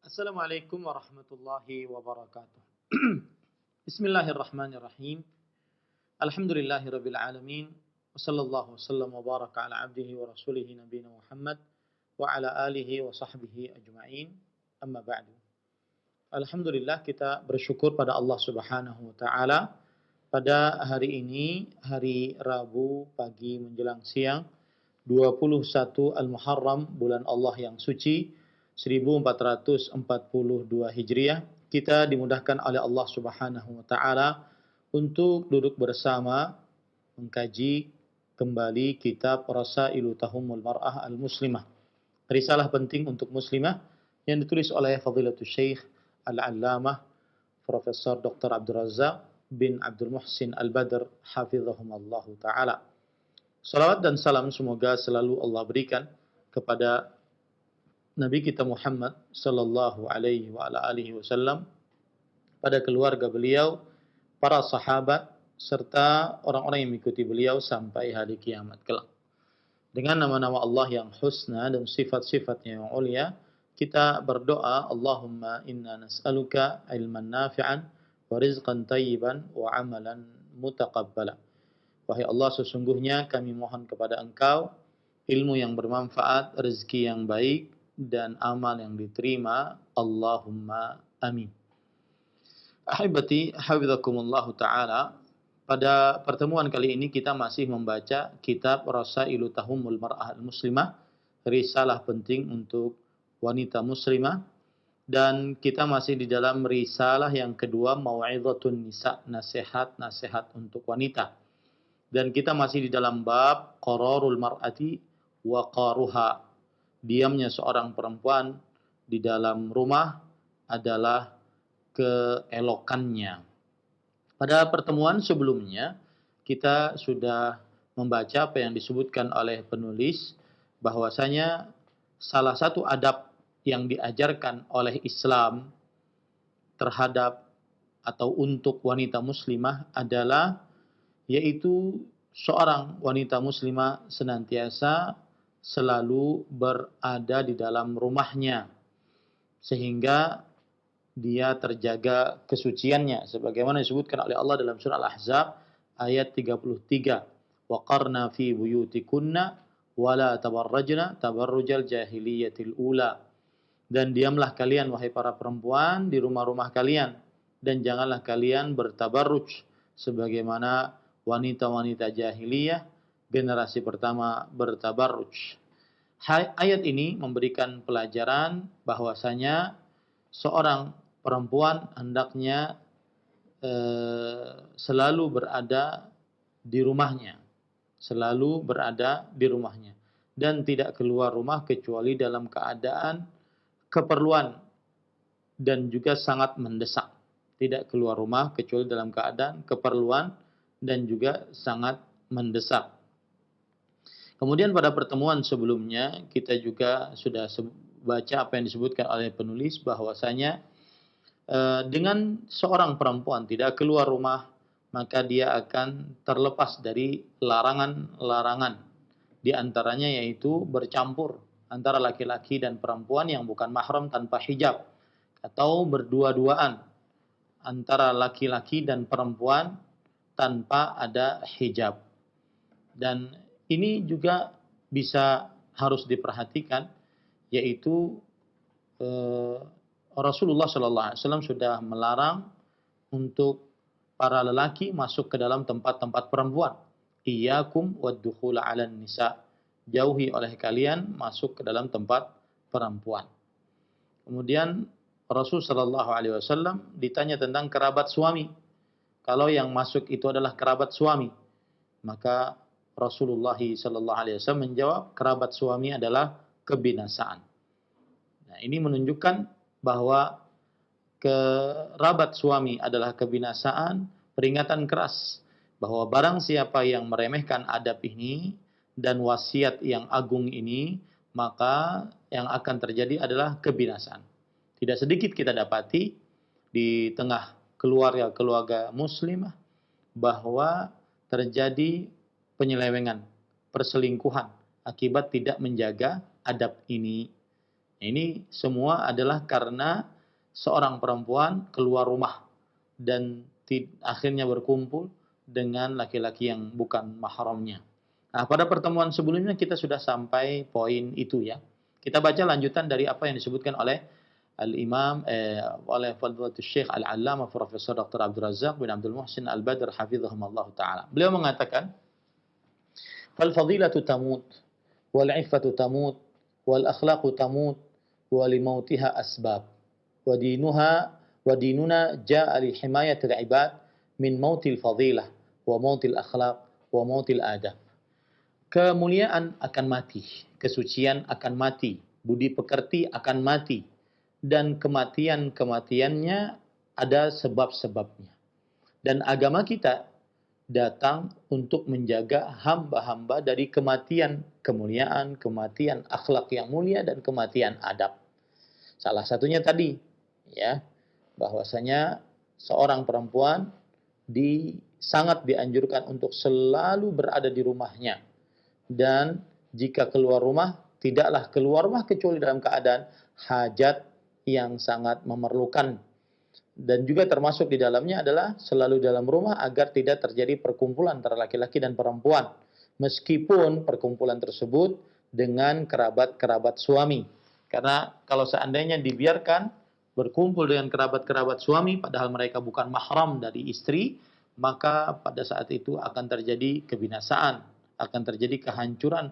Assalamualaikum warahmatullahi wabarakatuh. Bismillahirrahmanirrahim. Alhamdulillahirabbil alamin. Wassallallahu wasallam wa baraka ala abdihi wa rasulihi nabiyina Muhammad wa ala alihi wa sahbihi ajma'in. Amma ba'du. Alhamdulillah kita bersyukur pada Allah Subhanahu wa taala pada hari ini, hari Rabu pagi menjelang siang 21 Al-Muharram, bulan Allah yang suci 1442 Hijriah, kita dimudahkan oleh Allah Subhanahu wa taala untuk duduk bersama mengkaji kembali kitab Rasailu Tahumul Mar'ah Al-Muslimah. Risalah penting untuk muslimah yang ditulis oleh Fadilatul Syekh Al-Allamah Profesor Dr. Abdul Razak bin Abdul Muhsin Al-Badr hafizahumallahu taala. Salawat dan salam semoga selalu Allah berikan kepada Nabi kita Muhammad sallallahu alaihi wa ala alihi wasallam, pada keluarga beliau, para sahabat serta orang-orang yang mengikuti beliau sampai hari kiamat kelak. Dengan nama-nama Allah yang husna dan sifat-sifatnya yang ulia, kita berdoa, Allahumma inna nas'aluka ilman nafi'an wa rizqan tayyiban wa amalan mutaqabbala. Wahai Allah, sesungguhnya kami mohon kepada Engkau ilmu yang bermanfaat, rezeki yang baik, dan amal yang diterima. Allahumma amin. Ahibati, hafizakumullahu ta'ala. Pada pertemuan kali ini kita masih membaca kitab Rasailu Tahumul Mar'ah Al-Muslimah, risalah penting untuk wanita muslimah. Dan kita masih di dalam risalah yang kedua, Mau'izatun Nisa, nasihat-nasihat untuk wanita. Dan kita masih di dalam bab qararul mar'ati wa qaruha. Diamnya seorang perempuan di dalam rumah adalah keelokannya. Pada pertemuan sebelumnya kita sudah membaca apa yang disebutkan oleh penulis, bahwasanya salah satu adab yang diajarkan oleh Islam terhadap atau untuk wanita muslimah adalah yaitu seorang wanita muslimah senantiasa selalu berada di dalam rumahnya sehingga dia terjaga kesuciannya, sebagaimana disebutkan oleh Allah dalam surah Al-Ahzab ayat 33, waqarna fi buyutikunna wala tabarrajna tabarrujal jahiliyatil ula. Dan diamlah kalian wahai para perempuan di rumah-rumah kalian, dan janganlah kalian bertabarruj sebagaimana wanita-wanita jahiliyah generasi pertama bertabarruj. Ayat ini memberikan pelajaran bahwasanya seorang perempuan hendaknya selalu berada di rumahnya, dan tidak keluar rumah kecuali dalam keadaan keperluan dan juga sangat mendesak. Tidak keluar rumah kecuali dalam keadaan keperluan dan juga sangat mendesak. Kemudian pada pertemuan sebelumnya kita juga sudah baca apa yang disebutkan oleh penulis, bahwasanya dengan seorang perempuan tidak keluar rumah maka dia akan terlepas dari larangan-larangan. Di antaranya yaitu bercampur antara laki-laki dan perempuan yang bukan mahram tanpa hijab, atau berdua-duaan antara laki-laki dan perempuan tanpa ada hijab. Dan ini juga bisa harus diperhatikan, yaitu Rasulullah SAW sudah melarang untuk para lelaki masuk ke dalam tempat-tempat perempuan. Iyyakum waddukhul 'alan nisa. Jauhi oleh kalian masuk ke dalam tempat perempuan. Kemudian Rasul SAW ditanya tentang kerabat suami. Kalau yang masuk itu adalah kerabat suami, maka Rasulullah SAW menjawab, kerabat suami adalah kebinasaan. Nah, ini menunjukkan bahwa kerabat suami adalah kebinasaan, peringatan keras bahwa barang siapa yang meremehkan adab ini dan wasiat yang agung ini, maka yang akan terjadi adalah kebinasaan. Tidak sedikit kita dapati di tengah keluarga-keluarga muslimah bahwa terjadi penyelewengan, perselingkuhan akibat tidak menjaga adab ini, Ini semua adalah karena seorang perempuan keluar rumah dan akhirnya berkumpul dengan laki-laki yang bukan mahramnya. Nah, pada pertemuan sebelumnya kita sudah sampai poin itu ya. Kita baca lanjutan dari apa yang disebutkan oleh Al-Imam oleh Fadlatul Syekh Al-Allamah Profesor Dr. Abdul Razak bin Abdul Muhsin Al-Badr hafizahumullah taala. Beliau mengatakan, "Fal fadilatu tamut wal 'iffatu tamut wal akhlaqu tamut wa li mautiha asbab wa dinuna jaa'a li himayatil 'ibad min mautil fadilah wa mautil akhlaq wa mautil adab." Kemuliaan akan mati, kesucian akan mati, budi pekerti akan mati, dan kematian-kematiannya ada sebab-sebabnya. Dan agama kita datang untuk menjaga hamba-hamba dari kematian kemuliaan, kematian akhlak yang mulia, dan kematian adab. Salah satunya tadi, ya, bahwasanya seorang perempuan sangat dianjurkan untuk selalu berada di rumahnya. Dan jika keluar rumah, tidaklah keluar rumah kecuali dalam keadaan hajat yang sangat memerlukan. Dan juga termasuk di dalamnya adalah selalu dalam rumah agar tidak terjadi perkumpulan antara laki-laki dan perempuan. Meskipun perkumpulan tersebut dengan kerabat-kerabat suami. Karena kalau seandainya dibiarkan berkumpul dengan kerabat-kerabat suami, padahal mereka bukan mahram dari istri, maka pada saat itu akan terjadi kebinasaan, akan terjadi kehancuran,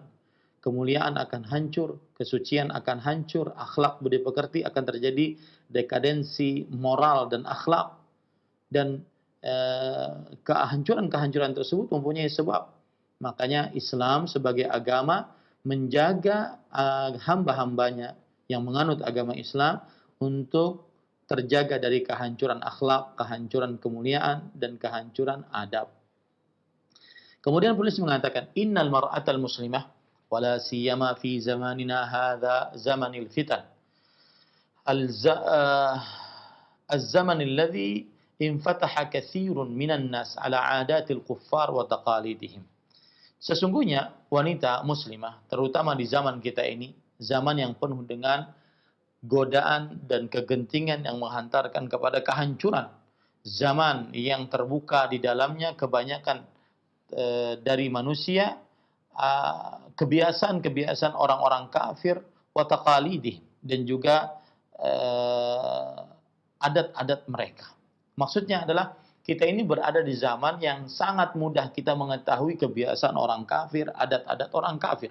kemuliaan akan hancur, kesucian akan hancur, akhlak budi pekerti akan terjadi dekadensi moral dan akhlak. Dan kehancuran-kehancuran tersebut mempunyai sebab. Makanya Islam sebagai agama menjaga hamba-hambanya yang menganut agama Islam untuk terjaga dari kehancuran akhlak, kehancuran kemuliaan, dan kehancuran adab. Kemudian penulis mengatakan, innal mar'atal muslimah wala siyama fi zamanina hadha zamanil fitan. Az-zaman alladhi infataha katsirun minan nas ala 'adatil kuffar wa taqalidihim. Sesungguhnya wanita muslimah terutama di zaman kita ini, zaman yang penuh dengan godaan dan kegentingan yang menghantarkan kepada kehancuran. Zaman yang terbuka di dalamnya kebanyakan dari manusia kebiasaan-kebiasaan orang-orang kafir wa taqalidih, dan juga adat-adat mereka. Maksudnya adalah kita ini berada di zaman yang sangat mudah kita mengetahui kebiasaan orang kafir, adat-adat orang kafir.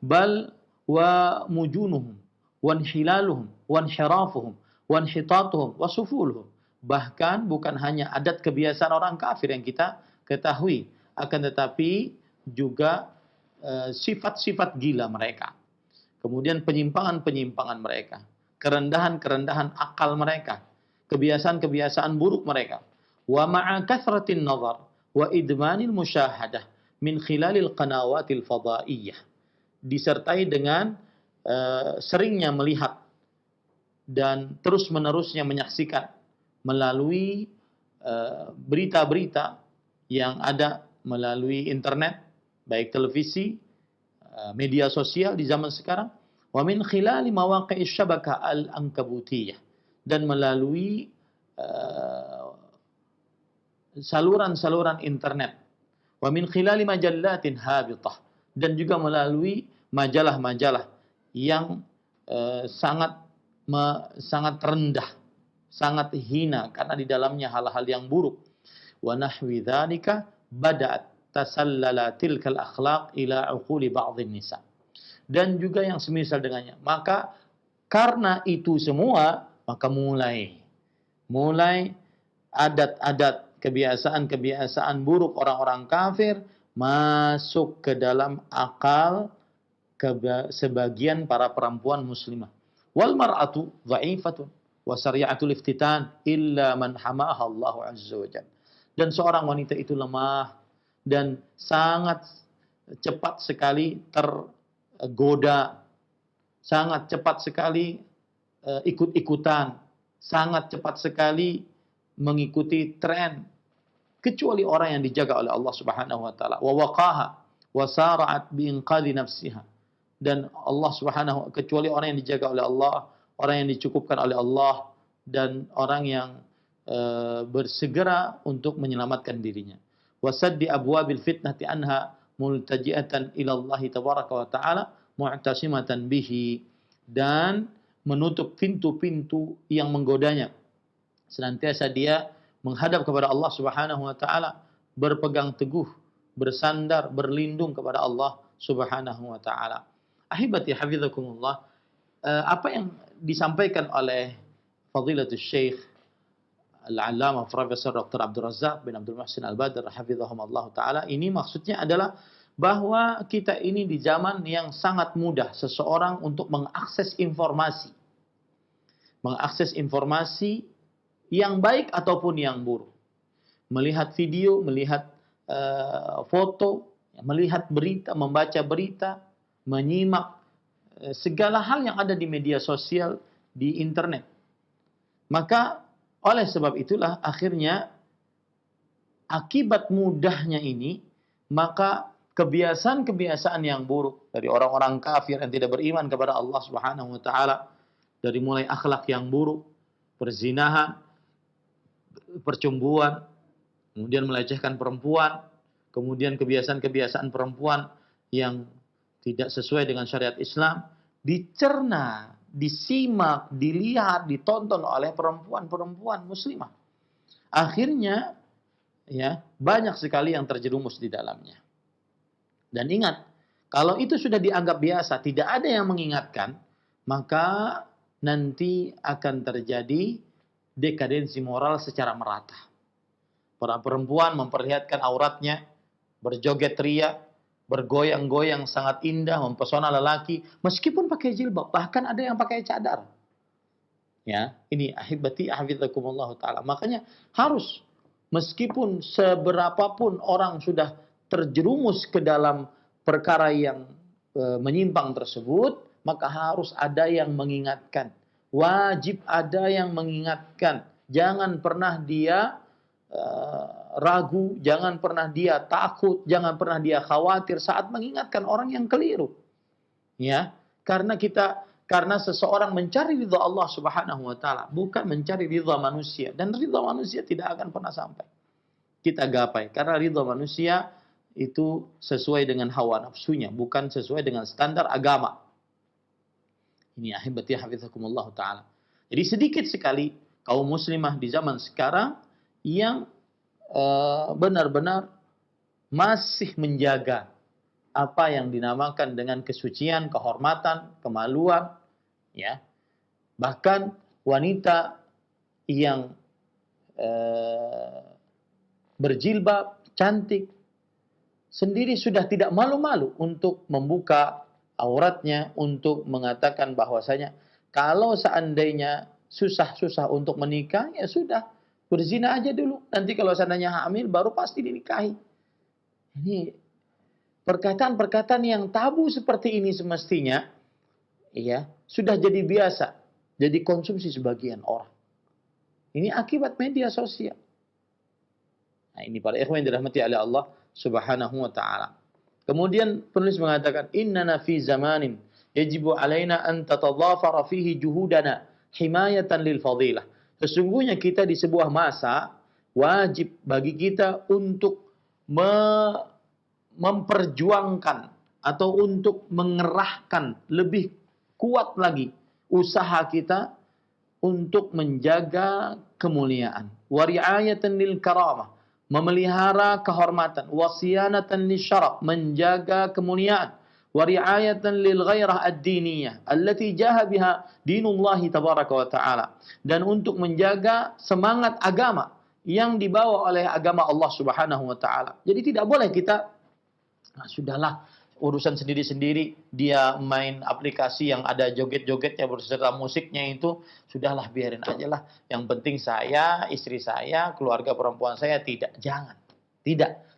Bal wa mujunuhum wa inhilaluhum wa inhirafuhum wa inhitatuhum wa sufuluhum. Bahkan bukan hanya adat kebiasaan orang kafir yang kita ketahui, akan tetapi juga sifat-sifat gila mereka. Kemudian penyimpangan-penyimpangan mereka, kerendahan-kerendahan akal mereka, kebiasaan-kebiasaan buruk mereka. Wa ma'a kathratin nazar wa idmanil musyahadah min khilalil qanawatil fadaiyah. Disertai dengan seringnya melihat dan terus-menerusnya menyaksikan melalui berita-berita yang ada melalui internet, baik televisi, media sosial di zaman sekarang, wa min khilali mawaqi'is syabakah al-ankabutiyah, dan melalui saluran-saluran internet, wa min khilali majallatin habitah, dan juga melalui majalah-majalah yang sangat rendah, sangat hina karena di dalamnya hal-hal yang buruk. Wa nahwi dzalika bada'at tasallala tilkal akhlaq ila uquli ba'dhin nisa. Dan juga yang semisal dengannya. Maka karena itu semua, maka mulai adat-adat, kebiasaan-kebiasaan buruk orang-orang kafir masuk ke dalam akal sebagian para perempuan muslimah. Wal mar'atu dha'ifatun wa sari'atul iftitan illa man hamaha Allah azza wa jalla. Dan seorang wanita itu lemah dan sangat cepat sekali tergoda, sangat cepat sekali ikut-ikutan, sangat cepat sekali mengikuti tren, kecuali orang yang dijaga oleh Allah Subhanahu wa taala. Wa waqaha wa sara'at bi inqadhi nafsiha. dan Allah Subhanahu, kecuali orang yang dijaga oleh Allah, orang yang dicukupkan oleh Allah, dan orang yang bersegera untuk menyelamatkan dirinya. Wasaddi abwabil fitnati anha multaji'atan ila Allah tabaraka wa ta'ala mu'tasimatan bihi, dan menutup pintu-pintu yang menggodanya. Senantiasa dia menghadap kepada Allah Subhanahu wa taala, berpegang teguh, bersandar, berlindung kepada Allah Subhanahu wa taala. Ahibati hafizakumullah, apa yang disampaikan oleh Fadilatul Syekh Al-Allamah Profesor Dr. Abdul Razak bin Abdul Muhsin Al-Badr hafizahumullah taala, ini maksudnya adalah bahwa kita ini di zaman yang sangat mudah seseorang untuk mengakses informasi. Mengakses informasi yang baik ataupun yang buruk. Melihat video, melihat foto, melihat berita, membaca berita, menyimak segala hal yang ada di media sosial, di internet. Maka oleh sebab itulah akhirnya akibat mudahnya ini, maka kebiasaan-kebiasaan yang buruk dari orang-orang kafir yang tidak beriman kepada Allah Subhanahu wa taala, dari mulai akhlak yang buruk, perzinahan, percumbuan, kemudian melecehkan perempuan, kemudian kebiasaan-kebiasaan perempuan yang tidak sesuai dengan syariat Islam, dicerna, disimak, dilihat, ditonton oleh perempuan-perempuan muslimah. Akhirnya ya banyak sekali yang terjerumus di dalamnya. Dan ingat, kalau itu sudah dianggap biasa, tidak ada yang mengingatkan, maka nanti akan terjadi dekadensi moral secara merata. Para perempuan memperlihatkan auratnya, berjoget ria, bergoyang-goyang sangat indah, mempesona lelaki, meskipun pakai jilbab, bahkan ada yang pakai cadar. Ya, ini ahibati hafizakumullah taala. Makanya harus, meskipun seberapapun orang sudah terjerumus ke dalam perkara yang menyimpang tersebut, maka harus ada yang mengingatkan. Wajib ada yang mengingatkan. Jangan pernah dia ragu, jangan pernah dia takut, jangan pernah dia khawatir saat mengingatkan orang yang keliru. Ya, karena seseorang mencari ridha Allah Subhanahu wa taala, bukan mencari ridha manusia, dan ridha manusia tidak akan pernah sampai kita gapai, karena ridha manusia itu sesuai dengan hawa nafsunya, bukan sesuai dengan standar agama. Ini ahibati hafizakumullah taala. Jadi sedikit sekali kaum muslimah di zaman sekarang yang benar-benar masih menjaga apa yang dinamakan dengan kesucian, kehormatan, kemaluan, ya. Bahkan wanita yang berjilbab, cantik, sendiri sudah tidak malu-malu untuk membuka auratnya, untuk mengatakan bahwasanya kalau seandainya susah-susah untuk menikah, ya sudah, berzina aja dulu. Nanti kalau seandainya hamil, baru pasti dinikahi. Ini perkataan-perkataan yang tabu seperti ini semestinya, ya, sudah jadi biasa, jadi konsumsi sebagian orang. Ini akibat media sosial. Nah, ini para ikhwan yang dirahmati oleh Allah Subhanahu wa taala. Kemudian penulis mengatakan, innana fi zamanin yajibu alaina an tatadhafara fihi juhudana himayatan lil fadilah. Sesungguhnya kita di sebuah masa wajib bagi kita untuk memperjuangkan atau untuk mengerahkan lebih kuat lagi usaha kita untuk menjaga kemuliaan. Wa ri'ayatan lil karamah, memelihara kehormatan. Wa siyanatan lisyaraf, menjaga kemuliaan. Wa ri'ayatan lil ghairah ad-diniyah allati jaha biha dinullahi tabaraka wa ta'ala, dan untuk menjaga semangat agama yang dibawa oleh agama Allah Subhanahu wa ta'ala. Jadi tidak boleh kita, sudahlah, urusan sendiri-sendiri, dia main aplikasi yang ada joget-jogetnya berserta musiknya itu, sudahlah biarin aja lah. Yang penting saya, istri saya, keluarga perempuan saya tidak. Jangan.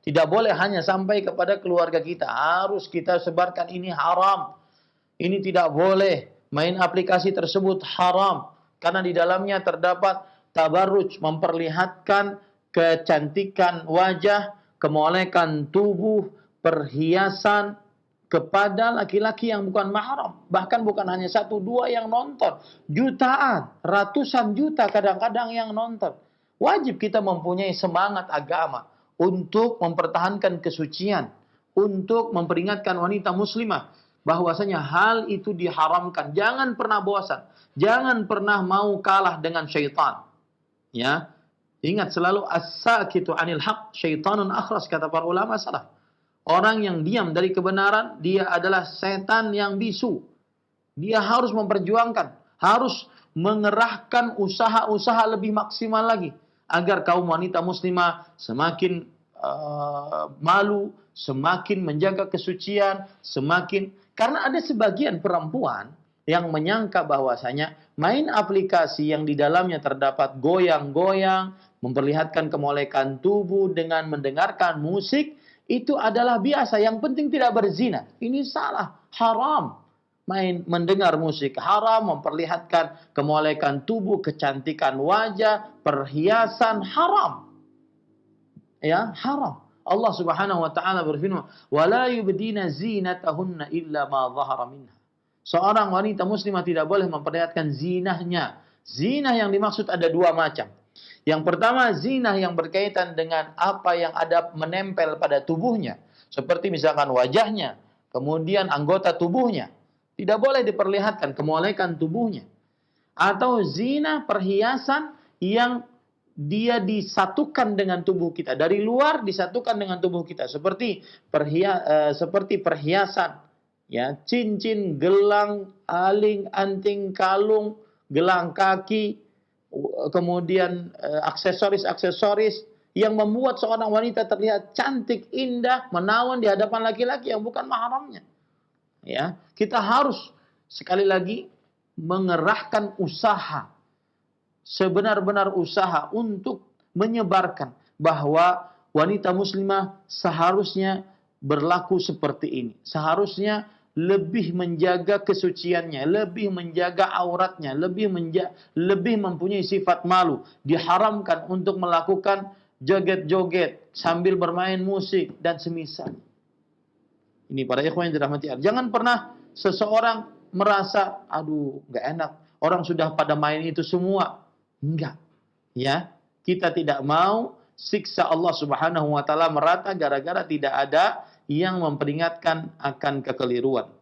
Tidak boleh hanya sampai kepada keluarga kita. Harus kita sebarkan ini haram. Ini tidak boleh. Main aplikasi tersebut haram. Karena di dalamnya terdapat tabarruj, memperlihatkan kecantikan wajah, kemolekan tubuh, perhiasan, kepada laki-laki yang bukan mahram. Bahkan bukan hanya satu dua yang nonton, jutaan, ratusan juta kadang-kadang yang nonton. Wajib kita mempunyai semangat agama untuk mempertahankan kesucian, untuk memperingatkan wanita muslimah bahwasanya hal itu diharamkan. Jangan pernah bosan, jangan pernah mau kalah dengan syaitan. Ya, ingat selalu as-sakitu anil haq syaitanun akhras, kata para ulama salaf. Orang yang diam dari kebenaran, dia adalah setan yang bisu. Dia harus memperjuangkan, harus mengerahkan usaha-usaha lebih maksimal lagi agar kaum wanita muslimah semakin malu, semakin menjaga kesucian, semakin, karena ada sebagian perempuan yang menyangka bahwasanya main aplikasi yang di dalamnya terdapat goyang-goyang, memperlihatkan kemolekan tubuh dengan mendengarkan musik, itu adalah biasa, yang penting tidak berzina. Ini salah, haram. Mendengar musik haram, memperlihatkan kemolekan tubuh, kecantikan wajah, perhiasan haram. Ya, haram. Allah Subhanahu wa taala berfirman, "Wala yubdina zinatahunna illa ma dhahara minha." Seorang wanita muslimah tidak boleh memperlihatkan zinahnya. Zinah yang dimaksud ada dua macam. Yang pertama, zinah yang berkaitan dengan apa yang ada menempel pada tubuhnya, seperti misalkan wajahnya, kemudian anggota tubuhnya. Tidak boleh diperlihatkan kemolekan tubuhnya. Atau zina perhiasan yang dia disatukan dengan tubuh kita, dari luar disatukan dengan tubuh kita, seperti perhiasan, ya, cincin, gelang, aling, anting, kalung, gelang kaki, kemudian aksesoris-aksesoris yang membuat seorang wanita terlihat cantik, indah, menawan di hadapan laki-laki yang bukan mahramnya. Ya, kita harus sekali lagi mengerahkan usaha, sebenar-benar usaha untuk menyebarkan bahwa wanita muslimah seharusnya berlaku seperti ini. Seharusnya lebih menjaga kesuciannya, lebih menjaga auratnya, lebih mempunyai sifat malu. Diharamkan untuk melakukan joget-joget sambil bermain musik dan semisal. Ini para ikhwan yang dirahmati Allah. Jangan pernah seseorang merasa, aduh, nggak enak, orang sudah pada main itu semua. Enggak. Ya, kita tidak mau siksa Allah Subhanahu wa taala merata gara-gara tidak ada yang memperingatkan akan kekeliruan.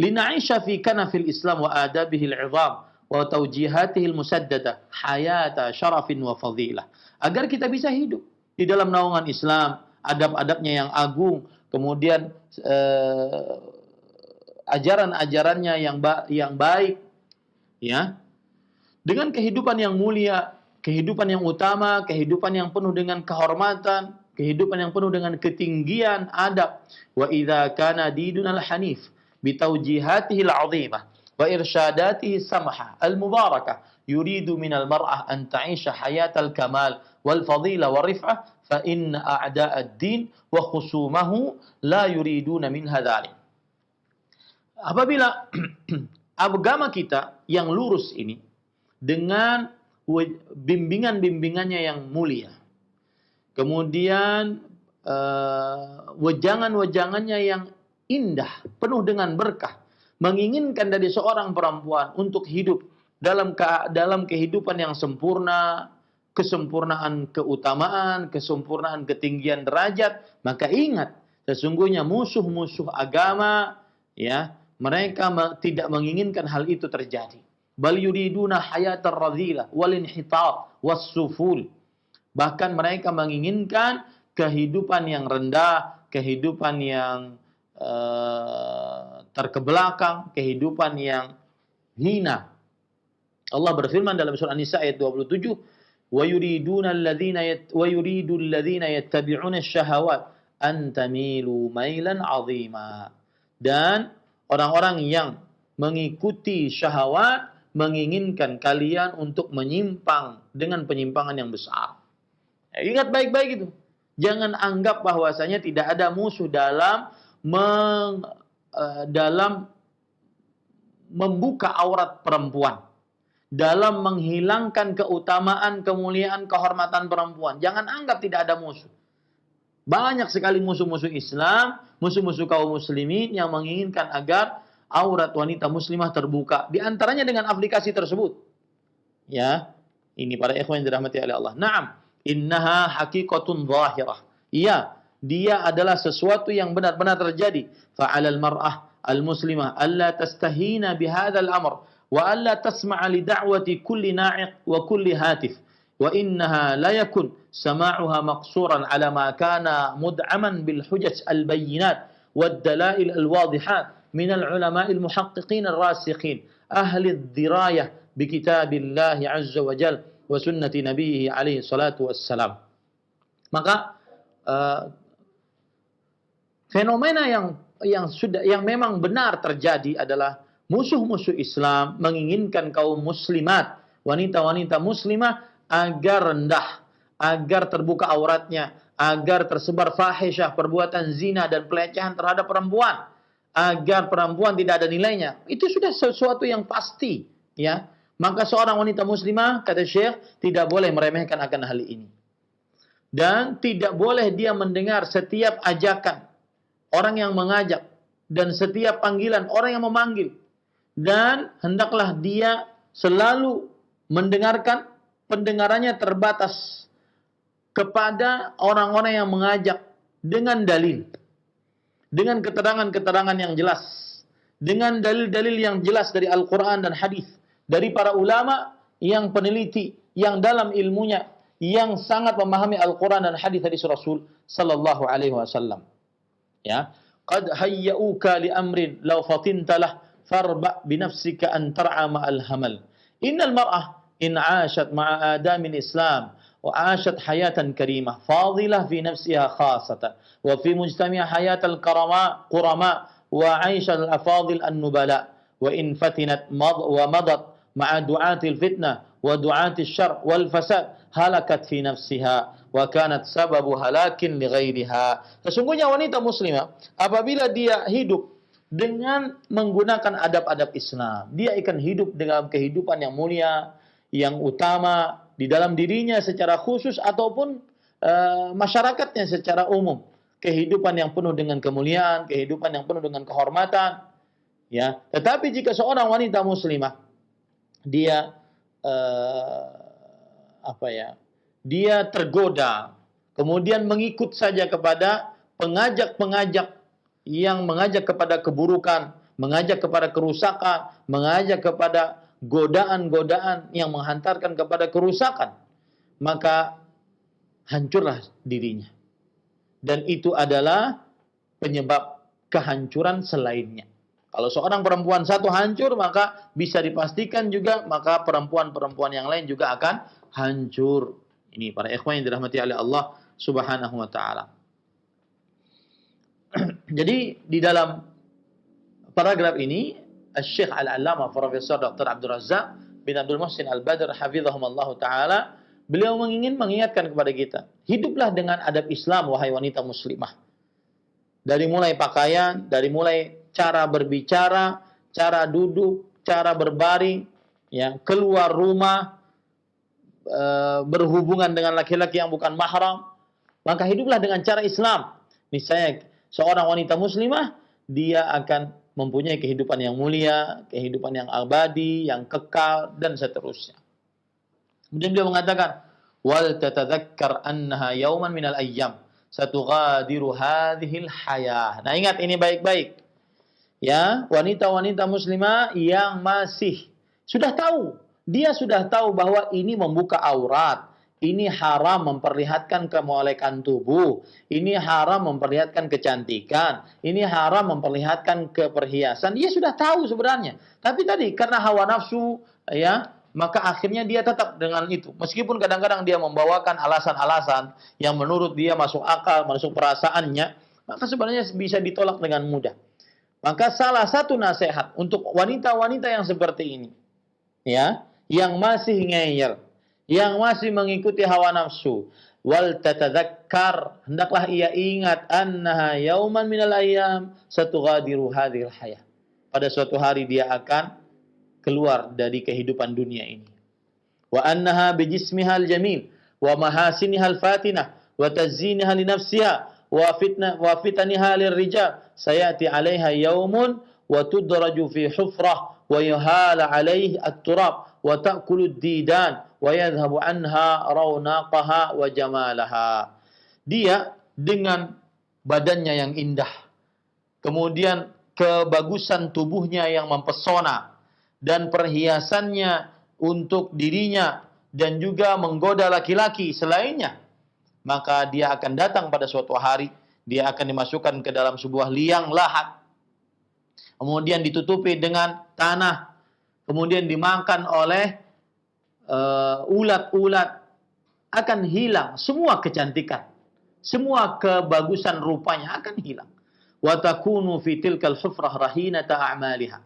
Lina'isha fi kanafil Islam wa adabihi al-'idham wa tawjihatihi al-musaddadah hayata syarafin wa fadilah. Agar kita bisa hidup di dalam naungan Islam, adab-adabnya yang agung, kemudian ajaran-ajarannya yang baik, ya, dengan kehidupan yang mulia, kehidupan yang utama, kehidupan yang penuh dengan kehormatan, kehidupan yang penuh dengan ketinggian adab. Wa idza kana dinunal hanif bitawjihatihi al-'azimah wa irsyadatihi samha al-mubarakah yuridu minal mar'ah an ta'isha hayatal kamal wal fadila wal rif'ah fa inna a'da'ad din wa khusumahu la yuriduna minha dhalik. Apabila agama kita yang lurus ini dengan bimbingan-bimbingannya yang mulia, kemudian wejangan-wejangannya yang indah, penuh dengan berkah, menginginkan dari seorang perempuan untuk hidup dalam kehidupan yang sempurna, kesempurnaan keutamaan, kesempurnaan ketinggian derajat, maka ingat, sesungguhnya musuh-musuh agama, ya, mereka tidak menginginkan hal itu terjadi. Bal yuriduna hayatar radhilah wal inhitab was suful. Bahkan mereka menginginkan kehidupan yang rendah, kehidupan yang terkebelakang, kehidupan yang hina. Allah berfirman dalam surah An-Nisa ayat 27, wa yuridu alladhina yattabi'una asy-syahawat an tamilu mailan 'azima. Dan orang-orang yang mengikuti syahwat menginginkan kalian untuk menyimpang dengan penyimpangan yang besar. Ingat baik-baik itu. Jangan anggap bahwasanya tidak ada musuh dalam membuka aurat perempuan, dalam menghilangkan keutamaan, kemuliaan, kehormatan perempuan. Jangan anggap tidak ada musuh. Banyak sekali musuh-musuh Islam, musuh-musuh kaum muslimin yang menginginkan agar aurat wanita muslimah terbuka. Di antaranya dengan aplikasi tersebut. Ya, ini para ikhwan yang dirahmati oleh Allah. Naam, innaha haqiqatun zahirah. Iya, dia adalah sesuatu yang benar-benar terjadi. Fa'alal mar'ah al-muslimah alla tastahina bihadzal amr wa alla tasma'a li da'wati kulli na'iq wa kulli hatif. Wa innaha la yakun sama'uha maqsuran ala ma kana mud'aman bil hujaj al-bayyinat wad dalail al-wadihat min al-ulama al-muhaqqiqin ar-rasikhin ahli ad-dirayah bi kitabillah azza wa jalla wa sunnati nabiyhi alaihi salatu wassalam. Maka fenomena yang memang benar terjadi adalah musuh-musuh Islam menginginkan kaum muslimat, wanita-wanita muslimah agar rendah, agar terbuka auratnya, agar tersebar fahisyah, perbuatan zina dan pelecehan terhadap perempuan, agar perempuan tidak ada nilainya. Itu sudah sesuatu yang pasti, ya. Maka seorang wanita muslimah, kata Syekh, tidak boleh meremehkan akan hal ini. Dan tidak boleh dia mendengar setiap ajakan orang yang mengajak dan setiap panggilan orang yang memanggil. Dan hendaklah dia selalu mendengarkan, pendengarannya terbatas kepada orang-orang yang mengajak dengan dalil, dengan keterangan-keterangan yang jelas, dengan dalil-dalil yang jelas dari Al-Quran dan hadis, dari para ulama yang peneliti, yang dalam ilmunya, yang sangat memahami Al-Quran dan hadis Rasul sallallahu alaihi wasallam. Ya, qad hayyuka li amrin law fatinta lah farba bi nafsika an tar'a ma'al hamal. Innal mar'ah in 'ashat ma'a adamin Islam wa 'ashat hayatan karimah fadilah fi nafsiha khasatan wa fi mujtami'a hayatal qurama wa 'aisha al-afadil an-nubala wa in fatinat wa madat ma'a du'atil fitnah wa du'atil syarr wal fasad halakat fi nafsiha wa kanat sababu halakin li ghairiha. Sesungguhnya wanita muslimah apabila dia hidup dengan menggunakan adab-adab Islam, dia akan hidup dengan kehidupan yang mulia, yang utama di dalam dirinya secara khusus ataupun masyarakatnya secara umum. Kehidupan yang penuh dengan kemuliaan, kehidupan yang penuh dengan kehormatan. Ya, tetapi jika seorang wanita muslimah dia dia tergoda, kemudian mengikut saja kepada pengajak-pengajak yang mengajak kepada keburukan, mengajak kepada kerusakan, mengajak kepada godaan-godaan yang menghantarkan kepada kerusakan, maka hancurlah dirinya. Dan itu adalah penyebab kehancuran selainnya. Kalau seorang perempuan satu hancur, maka bisa dipastikan juga maka perempuan-perempuan yang lain juga akan hancur. Ini para ikhwan yang dirahmati oleh Allah Subhanahu wa taala. Jadi di dalam paragraf ini Syekh Al-Allamah Profesor Dr. Abdul Razak bin Abdul Muhsin Al-Badr hafizahumullah taala, beliau mengingatkan kepada kita, hiduplah dengan adab Islam wahai wanita muslimah. Dari mulai pakaian, dari mulai cara berbicara, cara duduk, cara berbaring, ya, keluar rumah, berhubungan dengan laki-laki yang bukan mahram, maka hiduplah dengan cara Islam. Misalnya seorang wanita muslimah, dia akan mempunyai kehidupan yang mulia, kehidupan yang abadi, yang kekal, dan seterusnya. Kemudian beliau mengatakan, wal tatadzakkar annaha yauman minal ayyam satughadiru hadhil hayah. Nah, ingat ini baik-baik. Ya, wanita-wanita muslimah yang masih dia sudah tahu bahwa ini membuka aurat, ini haram memperlihatkan kemolekan tubuh, ini haram memperlihatkan kecantikan, ini haram memperlihatkan keperhiasan. Dia sudah tahu sebenarnya. Tapi tadi karena hawa nafsu, ya, maka akhirnya dia tetap dengan itu. Meskipun kadang-kadang dia membawakan alasan-alasan yang menurut dia masuk akal, masuk perasaannya, maka sebenarnya bisa ditolak dengan mudah. Maka salah satu nasihat untuk wanita-wanita yang seperti ini, ya, yang masih ngeyel, yang masih mengikuti hawa nafsu, wal tatadzakkar, hendaklah ia ingat annaha yauman minal ayyam satughadiru hadhil hayah. Pada suatu hari dia akan keluar dari kehidupan dunia ini. Wa annaha bijismihal jamil wa mahasinihal fatinah wa tazyiniha li nafsiha wa fitaniha lirrijal sayati 'alaiha yaumun wa tudraju fi hufrah wa yuhala 'alaihi at-turab wa ta'kulu ad-didan wa yadhhabu anha rawnaqaha wa jamalaha. Dia dengan badannya yang indah, kemudian kebagusan tubuhnya yang mempesona, dan perhiasannya untuk dirinya dan juga menggoda laki-laki selainnya, maka dia akan datang pada suatu hari, dia akan dimasukkan ke dalam sebuah liang lahat, kemudian ditutupi dengan tanah, kemudian dimakan oleh ulat-ulat, akan hilang semua kecantikan, semua kebagusan rupanya akan hilang. Wa takunu fi tilkal hufrah rahinata a'maliha.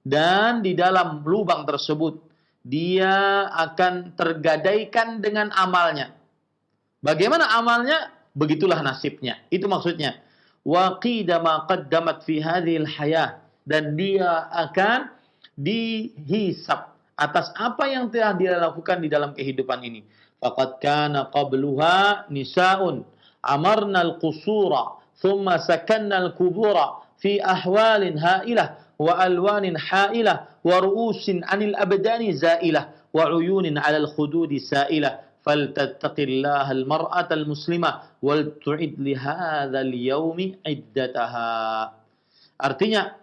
Dan di dalam lubang tersebut dia akan tergadaikan dengan amalnya. Bagaimana amalnya? Begitulah nasibnya. Itu maksudnya. Wa qida ma qaddamat fi hadhil hayah. Dan dia akan dihisab atas apa yang telah dia lakukan di dalam kehidupan ini. Faqad kana qabluha nisa'un amarna al-qusura thumma sakanna al-kubura fi ahwalin ha'ilah wa alwanin ha'ilah wa ru'usin 'anil abdani za'ilah wa 'uyunin 'alal khududi sa'ilah faltattaqillaha al-mar'ata al-muslimah wal tu'id li hadzal yaumi 'iddataha. Artinya,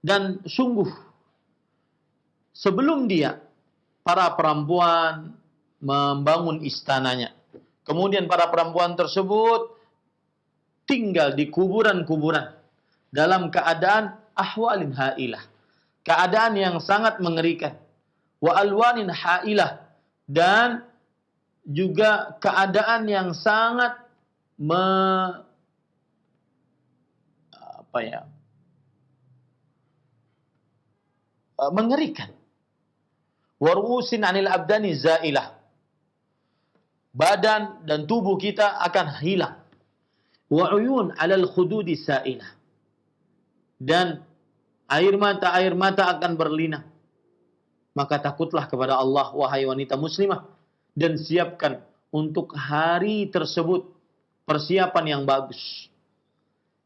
dan sungguh sebelum dia para perempuan membangun istananya, kemudian para perempuan tersebut tinggal di kuburan-kuburan dalam keadaan ahwalin ha'ilah, keadaan yang sangat mengerikan, wa alwanin ha'ilah, dan juga keadaan yang sangat mengerikan. Wa ru'usin 'anil abdani za'ilah, badan dan tubuh kita akan hilang. Wa uyun 'alal khududi sa'ilah, dan air mata akan berlinang. Maka takutlah kepada Allah, wahai wanita muslimah, dan siapkan untuk hari tersebut persiapan yang bagus.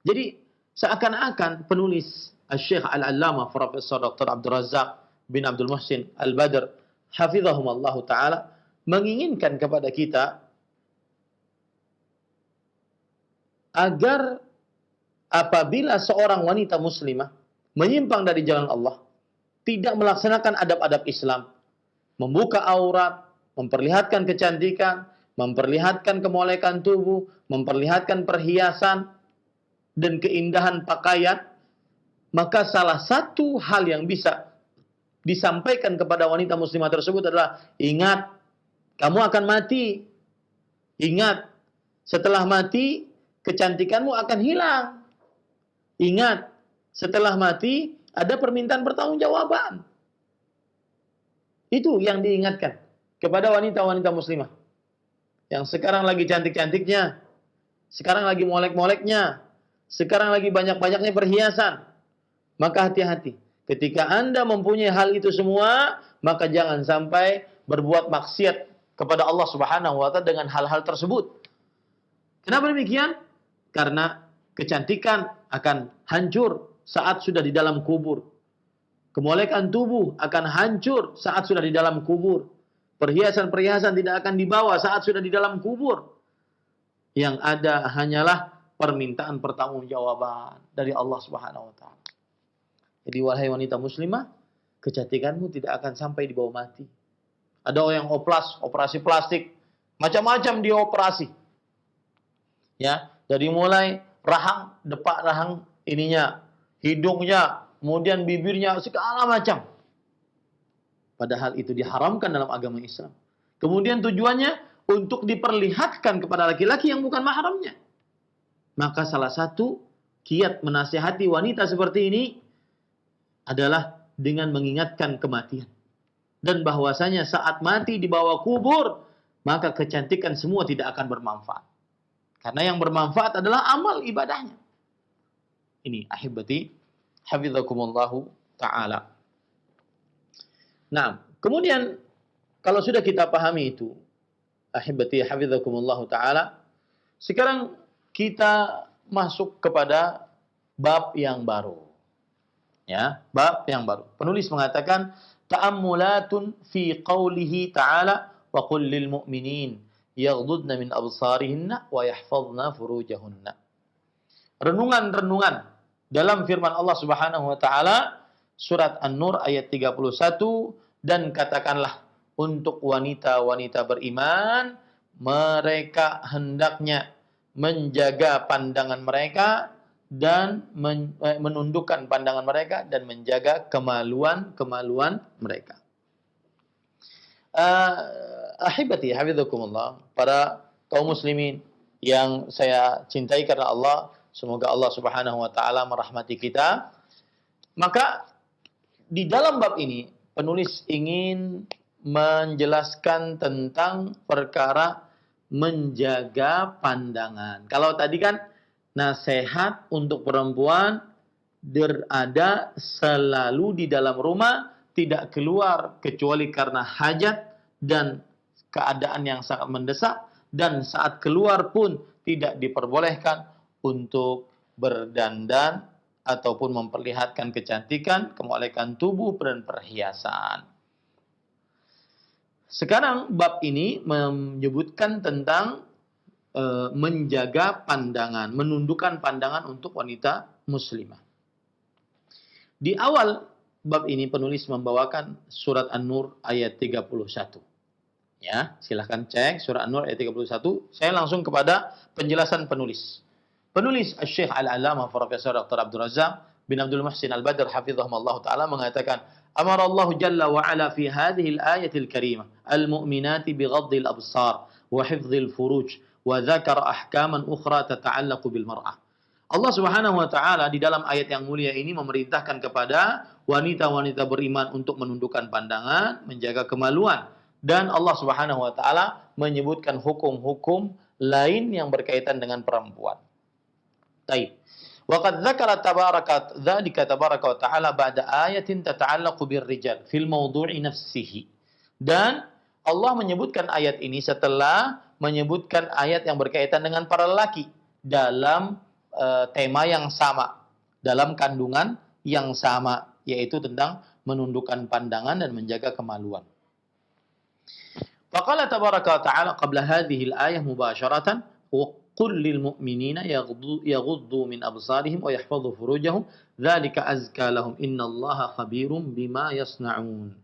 Jadi seakan-akan penulis Syekh Al-Allamah Profesor Dr. Abdul Razak bin Abdul Muhsin Al-Badr hafizahumullah taala menginginkan kepada kita agar apabila seorang wanita muslimah menyimpang dari jalan Allah, tidak melaksanakan adab-adab Islam, membuka aurat, memperlihatkan kecantikan, memperlihatkan kemolekan tubuh, memperlihatkan perhiasan dan keindahan pakaian, maka salah satu hal yang bisa disampaikan kepada wanita muslimah tersebut adalah, ingat, kamu akan mati. Ingat, setelah mati, kecantikanmu akan hilang. Ingat, setelah mati, ada permintaan pertanggungjawaban. Itu yang diingatkan kepada wanita-wanita muslimah yang sekarang lagi cantik-cantiknya, sekarang lagi molek-moleknya, sekarang lagi banyak-banyaknya perhiasan. Maka hati-hati. Ketika Anda mempunyai hal itu semua, maka jangan sampai berbuat maksiat kepada Allah Subhanahu wa taala dengan hal-hal tersebut. Kenapa demikian? Karena kecantikan akan hancur saat sudah di dalam kubur. Kemolekan tubuh akan hancur saat sudah di dalam kubur. Perhiasan-perhiasan tidak akan dibawa saat sudah di dalam kubur. Yang ada hanyalah permintaan pertanggungjawaban dari Allah Subhanahu wa taala. Jadi wahai wanita muslimah, kecantikanmu tidak akan sampai di bawah mati. Ada orang yang operasi plastik, macam-macam dia operasi. Ya, dari mulai rahang, depak rahang ininya, hidungnya, kemudian bibirnya, segala macam. Padahal itu diharamkan dalam agama Islam. Kemudian tujuannya untuk diperlihatkan kepada laki-laki yang bukan mahramnya. Maka salah satu kiat menasihati wanita seperti ini adalah dengan mengingatkan kematian. Dan bahwasanya saat mati di bawah kubur, maka kecantikan semua tidak akan bermanfaat. Karena yang bermanfaat adalah amal ibadahnya. Ini ahibati, hafizakumullahu ta'ala. Nah, kemudian kalau sudah kita pahami itu, ahibati, hafizakumullahu ta'ala, sekarang kita masuk kepada bab yang baru. Ya, bab yang baru. Penulis mengatakan ta'ammulatun fi qawlihi ta'ala wa qul lil mu'minin yaghdudna min absarihinna wa yahfazna furujahunna. Renungan-renungan dalam firman Allah Subhanahu wa taala surat An-Nur ayat 31, dan katakanlah untuk wanita-wanita beriman mereka hendaknya menjaga pandangan mereka dan menundukkan pandangan mereka dan menjaga kemaluan-kemaluan mereka. Ahibati hafizakumullah, para kaum muslimin yang saya cintai karena Allah, semoga Allah Subhanahu wa taala merahmati kita. Maka di dalam bab ini penulis ingin menjelaskan tentang perkara menjaga pandangan. Kalau tadi kan nasihat untuk perempuan berada selalu di dalam rumah, tidak keluar kecuali karena hajat dan keadaan yang sangat mendesak, dan saat keluar pun tidak diperbolehkan untuk berdandan ataupun memperlihatkan kecantikan, kemolekan tubuh dan perhiasan. Sekarang bab ini menyebutkan tentang menjaga pandangan, menundukkan pandangan untuk wanita muslimah. Di awal bab ini penulis membawakan surat An-Nur ayat 31. Ya, silahkan cek surat An-Nur ayat 31. Saya langsung kepada penjelasan penulis. Penulis Syekh Al-Allamah Profesor Dr. Abdul Razak bin Abdul Muhsin Al-Badr hafizahumullah taala mengatakan, "Amara Allah Jalla wa Ala fi hadhihi al-ayatil karimah al-mu'minati bighaddi al-absar wa hifdhi al-furuj wa dzakara ahkaman ukhra tata'allaqu bil mar'ah." Allah Subhanahu wa taala di dalam ayat yang mulia ini memerintahkan kepada wanita-wanita beriman untuk menundukkan pandangan, menjaga kemaluan, dan Allah Subhanahu wa taala menyebutkan hukum-hukum lain yang berkaitan dengan perempuan. Taib. Wa qad dzakara dzalika tabaraka wa ta'ala ba'da ayatin tata'allaqu birrijal fil mawdu'i nafsihi. Dan Allah menyebutkan ayat ini setelah menyebutkan ayat yang berkaitan dengan para lelaki dalam tema yang sama, dalam kandungan yang sama, yaitu tentang menundukkan pandangan dan menjaga kemaluan. Faqala tabaraka wa ta'ala qabla hadhihi al-ayah mubasharatan wa qul lil mu'minina yaghuddu min absarihim wa yahfadhu furujahum dzalika azka lahum innallaha khabirum bima yasna'un.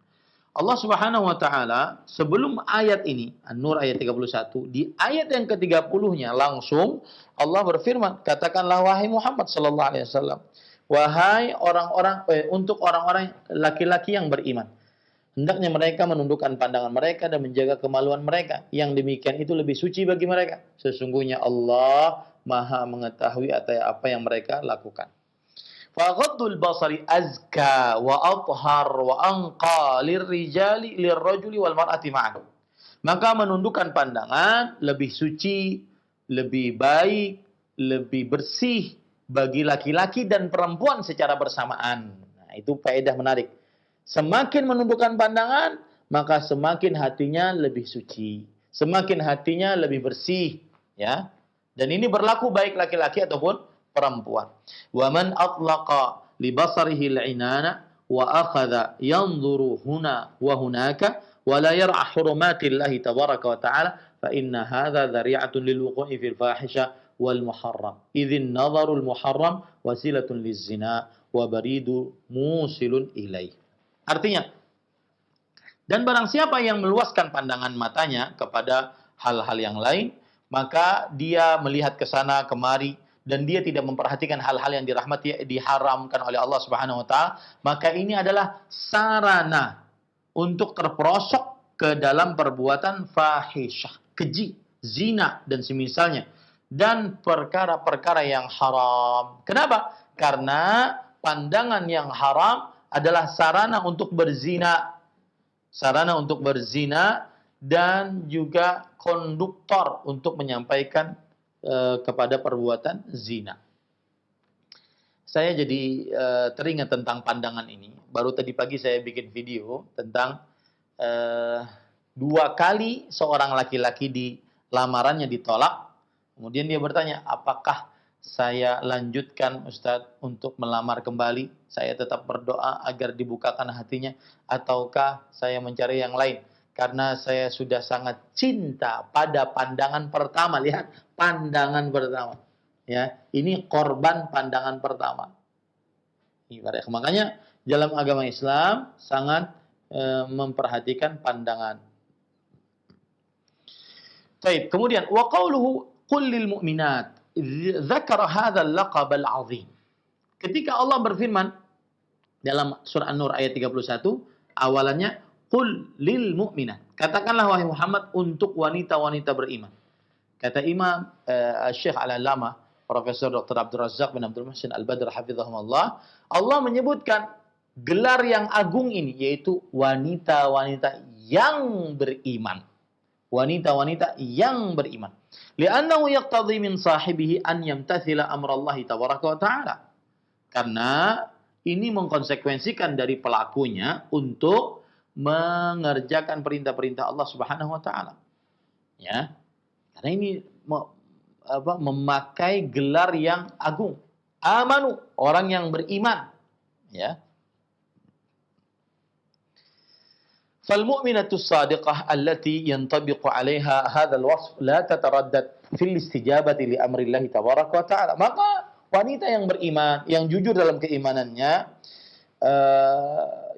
Allah Subhanahu wa taala sebelum ayat ini, An-Nur ayat 31, di ayat yang ke-30-nya langsung Allah berfirman, katakanlah wahai Muhammad sallallahu alaihi wasallam, wahai orang-orang untuk orang-orang laki-laki yang beriman, hendaknya mereka menundukkan pandangan mereka dan menjaga kemaluan mereka. Yang demikian itu lebih suci bagi mereka. Sesungguhnya Allah Maha mengetahui apa yang mereka lakukan. Faghaddul basari azka wa athhar wa anqa lirrajuli wal mar'ati ma'an. Maka menundukkan pandangan lebih suci, lebih baik, lebih bersih bagi laki-laki dan perempuan secara bersamaan. Nah, itu faedah menarik. Semakin menundukkan pandangan, maka semakin hatinya lebih suci, semakin hatinya lebih bersih, ya. Dan ini berlaku baik laki-laki ataupun perempuan. Wa man atlaqa li basarihi al-inana wa akhadha yanzuru huna wa hunaka wa la yar'a hurumatillahi tabaraka wa ta'ala fa inna hadha dhari'atun lil wuqu'i fil fahisha wal muharram. Idzin nadharu al muharram wasilatun liz-zina wa baridu musilun ilaih. Artinya, dan barang siapa yang meluaskan pandangan matanya kepada hal-hal yang lain, maka dia melihat ke sana kemari dan dia tidak memperhatikan hal-hal yang diharamkan oleh Allah Subhanahu wa taala, maka ini adalah sarana untuk terperosok ke dalam perbuatan fahisyah, keji, zina dan semisalnya, dan perkara-perkara yang haram. Kenapa? Karena pandangan yang haram adalah sarana untuk berzina. Sarana untuk berzina dan juga konduktor untuk menyampaikan kepada perbuatan zina. Saya jadi teringat tentang pandangan ini. Baru tadi pagi saya bikin video tentang 2 kali seorang laki-laki di lamarannya ditolak Kemudian dia bertanya, apakah saya lanjutkan Ustadz untuk melamar kembali? Saya tetap berdoa agar dibukakan hatinya, ataukah saya mencari yang lain? Karena saya sudah sangat cinta pada pandangan pertama. Lihat, pandangan pertama. Ya, ini korban pandangan pertama. Makanya dalam agama Islam sangat memperhatikan pandangan. Baik, kemudian wa qauluhu qul lil mu'minat dzakara hadzal laqab al-'azim. Ketika Allah berfirman dalam surah An-Nur ayat 31, awalannya qul lil mu'minat. Katakanlah wahai Muhammad untuk wanita-wanita beriman. Kata Imam Syekh Al-Allamah Profesor Dr. Abdul Razak bin Abdul Muhsin Al-Badr hafizahumullah, Allah menyebutkan gelar yang agung ini yaitu wanita-wanita yang beriman. Wanita-wanita yang beriman. Li'annahu yaqtadhi min sahibihi an yamtathila amrallahi tabaraka wa ta'ala. Karena ini mengkonsekuensikan dari pelakunya untuk mengerjakan perintah-perintah Allah Subhanahu wa taala. Ya. Karena ini memakai gelar yang agung. Amanu, orang yang beriman. Ya. فالمؤمنة الصادقة التي ينطبق عليها هذا الوصف لا تتردد في الاستجابة لأمر الله تبارك وتعالى. Maka wanita yang beriman, yang jujur dalam keimanannya,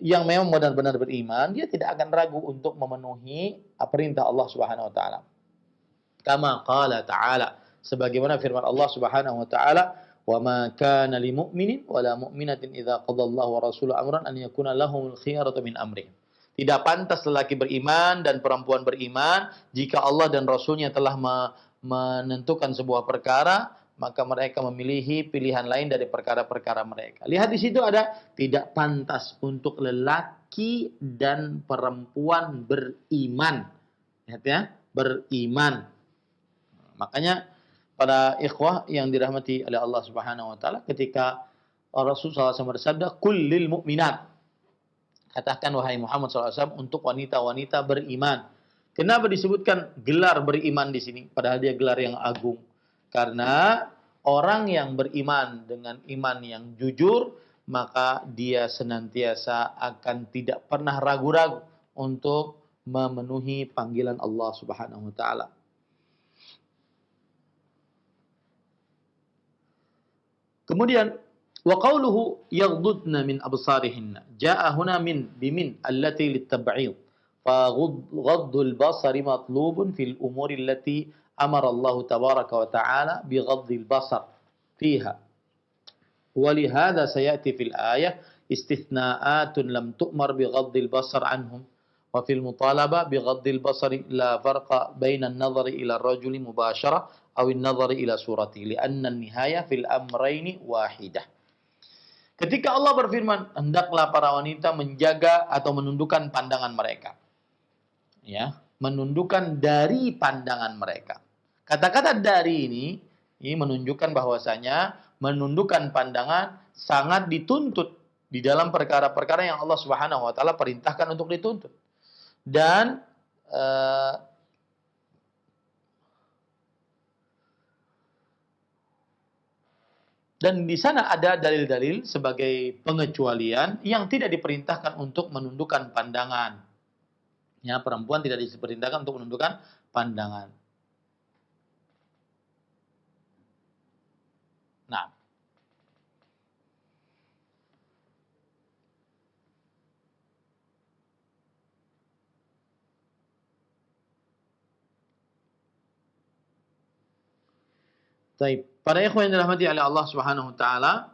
yang memang benar-benar beriman, dia tidak akan ragu untuk memenuhi perintah Allah Subhanahu wa taala. Kama qala ta'ala, sebagaimana firman Allah Subhanahu wa taala, "Wa ma kana lil mu'minin wa la mu'minatin idza qada Allahu wa rasuluhu amran an yakuna lahumul khiyaratu min amrihim." Tidak pantas lelaki beriman dan perempuan beriman jika Allah dan Rasulnya telah menentukan sebuah perkara, maka mereka memilih pilihan lain dari perkara-perkara mereka. Lihat di situ ada tidak pantas untuk lelaki dan perempuan beriman. Lihat ya, beriman. Makanya para ikhwah yang dirahmati oleh Allah Subhanahu wa taala, ketika Rasulullah SAW bersabda, "Qul lil mu'minat." Katakan wahai Muhammad SAW untuk wanita-wanita beriman. Kenapa disebutkan gelar beriman di sini? Padahal dia gelar yang agung. Karena orang yang beriman dengan iman yang jujur, maka dia senantiasa akan tidak pernah ragu-ragu untuk memenuhi panggilan Allah Subhanahu wa taala. Kemudian وقوله يغضضن من أبصارهن جاء هنا من بمن التي للتبعيض فغض البصر مطلوب في الأمور التي أمر الله تبارك وتعالى بغض البصر فيها ولهذا سيأتي في الآية استثناءات لم تؤمر بغض البصر عنهم وفي المطالبة بغض البصر لا فرق بين النظر إلى الرجل مباشرة أو النظر إلى صورته لأن النهاية في الأمرين واحدة. Ketika Allah berfirman, hendaklah para wanita menjaga atau menundukkan pandangan mereka. Ya, menundukkan dari pandangan mereka. Kata-kata dari ini menunjukkan bahwasanya menundukkan pandangan sangat dituntut di dalam perkara-perkara yang Allah Subhanahu wa taala perintahkan untuk dituntut. Dan di sana ada dalil-dalil sebagai pengecualian yang tidak diperintahkan untuk menundukkan pandangan. Ya, perempuan tidak diperintahkan untuk menundukkan pandangan. Nah, baik. Para ikhwan yang dirahmati oleh Allah Subhanahu wa taala.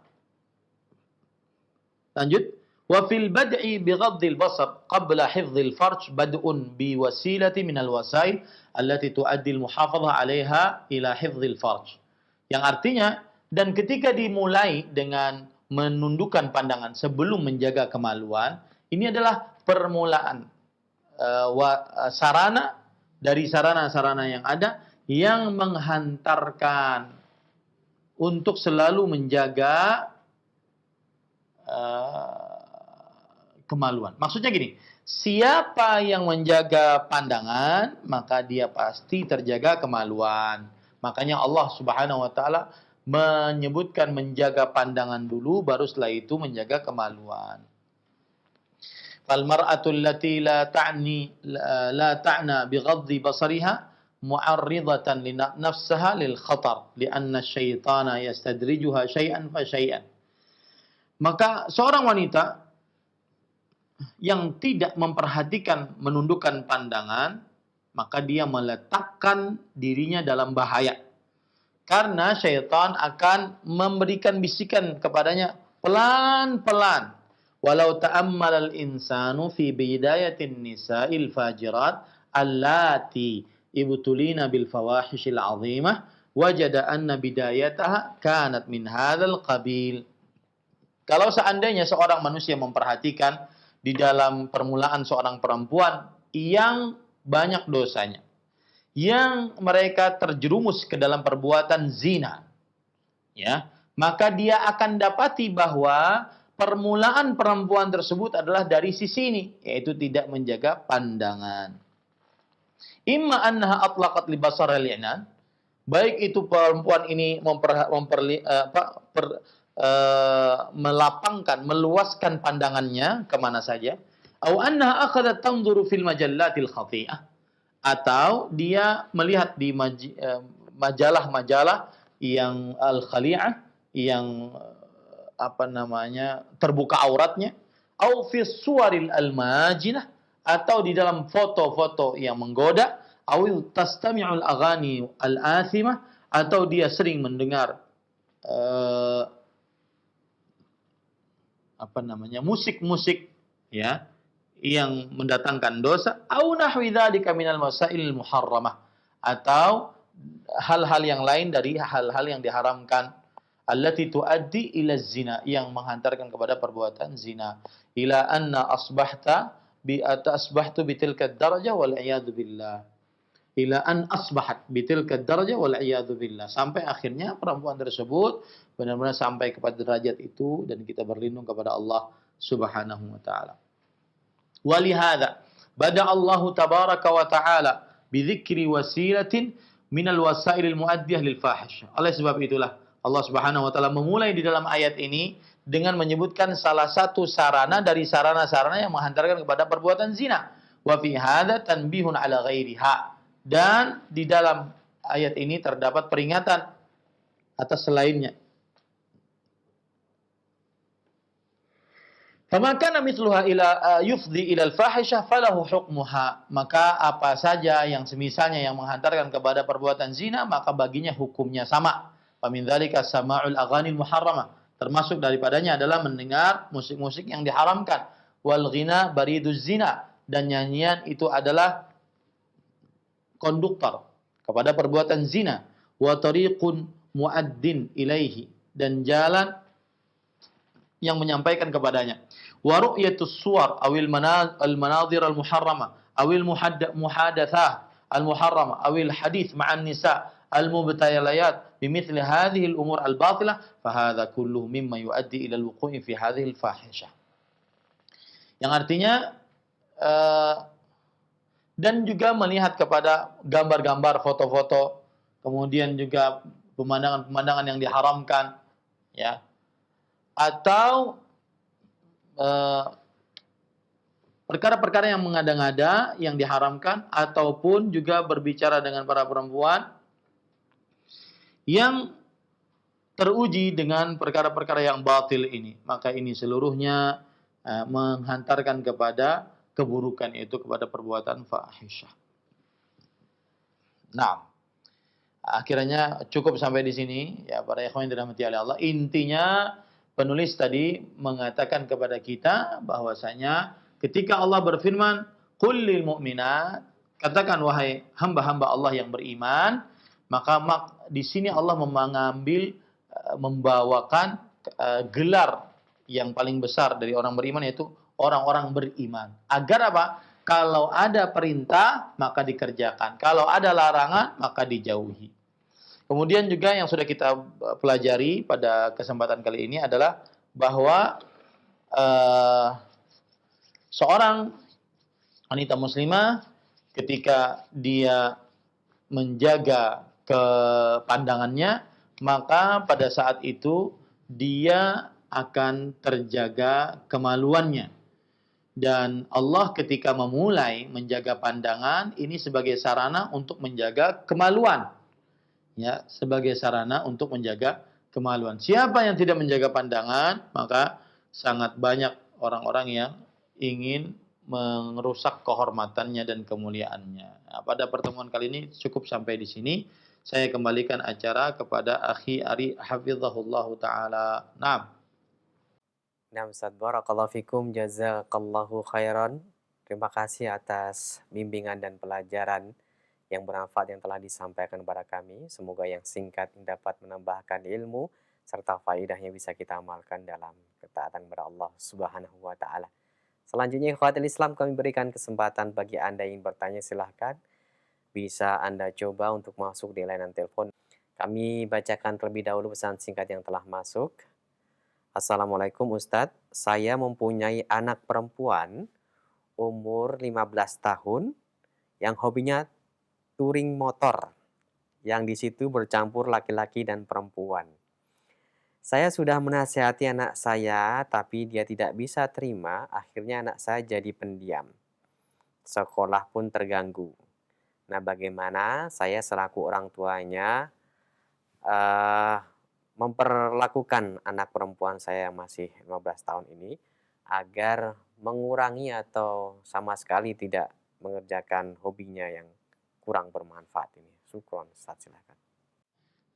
Lanjut. Wa fil bad'i bi ghaddil basar qabla hifdzil farj bad'un bi wasilati minal wasail allati tuaddi al muhafadzah 'alaiha ila hifdzil farj. Yang artinya, dan ketika dimulai dengan menundukkan pandangan sebelum menjaga kemaluan, ini adalah permulaan sarana dari sarana-sarana yang ada yang menghantarkan untuk selalu menjaga kemaluan. Maksudnya gini, siapa yang menjaga pandangan, maka dia pasti terjaga kemaluan. Makanya Allah Subhanahu wa taala menyebutkan menjaga pandangan dulu, baru setelah itu menjaga kemaluan. Fal mar'atul lati la ta'na bighaddi basariha mu'arridatan li nafsaha lil khatar li'anna asyaitana yastadrijuha syai'an fa syai'an. Maka seorang wanita yang tidak memperhatikan menundukkan pandangan, maka dia meletakkan dirinya dalam bahaya. Karena syaitan akan memberikan bisikan kepadanya pelan-pelan. Walau ta'ammal al-insanu fi bidayatin nisa'il fajirat allati ibtulina bil fawahishil azimah wajada anna bidayataha kanat min hadzal qabil. Kalau seandainya seorang manusia memperhatikan di dalam permulaan seorang perempuan yang banyak dosanya, yang mereka terjerumus ke dalam perbuatan zina, ya, maka dia akan dapati bahwa permulaan perempuan tersebut adalah dari sisi ini, yaitu tidak menjaga pandangan. Imma annaha atlaqat li basar al-i'nan, baik itu perempuan ini melapangkan, meluaskan pandangannya kemana saja, atau annaha akhadat tanzuru fil majallatil khati'ah, atau dia melihat di majalah-majalah yang al-khali'ah, yang terbuka auratnya, au fi suwaril al-majinah, atau di dalam foto-foto yang menggoda, au tastami'ul aghani al-athimah, atau dia sering mendengar musik-musik, ya, yang mendatangkan dosa, au nahwi dzalika minal masailil muharramah, atau hal-hal yang lain dari hal-hal yang diharamkan, allati tuaddi ila zina, yang menghantarkan kepada perbuatan zina, ila anna asbahtu bitilka darajah wal iyad billah, ila an asbahat bitilka darajah wal iyad billah, sampai akhirnya perempuan tersebut benar-benar sampai kepada derajat itu, dan kita berlindung kepada Allah Subhanahu wa taala. Walihada bada Allah tabaraka wa taala bidzikri wasilatin minal wasailil muaddiyah lil fahisyah. Oleh sebab itulah Allah Subhanahu wa taala memulai di dalam ayat ini dengan menyebutkan salah satu sarana dari sarana-sarana yang menghantarkan kepada perbuatan zina. Wa fi hadza tanbihun ala ghairiha. Dan di dalam ayat ini terdapat peringatan atas selainnya. Famakana mithluha ila yufdi ila al-fahisyah falahu hukmuha. Maka apa saja yang semisalnya yang menghantarkan kepada perbuatan zina, maka baginya hukumnya sama. Famin dzalika sama'ul aghanil muharramah. Termasuk daripadanya adalah mendengar musik-musik yang diharamkan. Wal ghina bariduz zina. Dan nyanyian itu adalah konduktor kepada perbuatan zina. Wa tariqun muaddin ilaihi. Dan jalan yang menyampaikan kepadanya. Wa ru'yatus suwar awil manadhir al-muharramah awil muhadatsah al-muharramah awil hadits ma'an nisa al-mubtalayat bimithli hadhihi al-umur al-batilah fa hadha kulluhu mimma yuaddi ila al-wuqu'i fi hadhihi al-fahisyah. Yang artinya dan juga melihat kepada gambar-gambar, foto-foto, kemudian juga pemandangan-pemandangan yang diharamkan, ya, atau perkara-perkara yang mengada-ngada yang diharamkan, ataupun juga berbicara dengan para perempuan yang teruji dengan perkara-perkara yang batil ini, maka ini seluruhnya menghantarkan kepada keburukan, itu kepada perbuatan fahisyah. Nah, akhirnya cukup sampai di sini, ya para ikhwan yang dirahmati oleh Allah. Intinya penulis tadi mengatakan kepada kita bahwasanya ketika Allah berfirman, "Qul lil mu'minat," katakan wahai hamba-hamba Allah yang beriman, maka di sini Allah membawakan gelar yang paling besar dari orang beriman, yaitu orang-orang beriman. Agar apa? Kalau ada perintah maka dikerjakan, kalau ada larangan maka dijauhi. Kemudian juga yang sudah kita pelajari pada kesempatan kali ini adalah bahwa seorang wanita muslimah ketika dia menjaga ke pandangannya, maka pada saat itu dia akan terjaga kemaluannya. Dan Allah ketika memulai menjaga pandangan ini sebagai sarana untuk menjaga kemaluan. Ya, sebagai sarana untuk menjaga kemaluan. Siapa yang tidak menjaga pandangan, maka sangat banyak orang-orang yang ingin merusak kehormatannya dan kemuliaannya. Nah, pada pertemuan kali ini cukup sampai di sini. Saya kembalikan acara kepada Akhi Ari Hafizahullah Ta'ala. Nah, Nah, Ustaz, barakallahu fikum, jazakallahu khairan. Terima kasih atas bimbingan dan pelajaran yang bermanfaat yang telah disampaikan kepada kami. Semoga yang singkat ini dapat menambahkan ilmu serta faedahnya bisa kita amalkan dalam ketaatan kepada Allah Subhanahu wa taala. Selanjutnya, ikhwatul Islam, kami berikan kesempatan bagi Anda yang bertanya, silahkan. Bisa Anda coba untuk masuk di layanan telepon. Kami bacakan terlebih dahulu pesan singkat yang telah masuk. Assalamualaikum Ustadz, saya mempunyai anak perempuan umur 15 tahun yang hobinya touring motor, yang di situ bercampur laki-laki dan perempuan. Saya sudah menasihati anak saya, tapi dia tidak bisa terima, akhirnya anak saya jadi pendiam. Sekolah pun terganggu. Nah, bagaimana saya selaku orang tuanya memperlakukan anak perempuan saya yang masih 15 tahun ini agar mengurangi atau sama sekali tidak mengerjakan hobinya yang kurang bermanfaat ini. Syukron, Ustaz, silakan.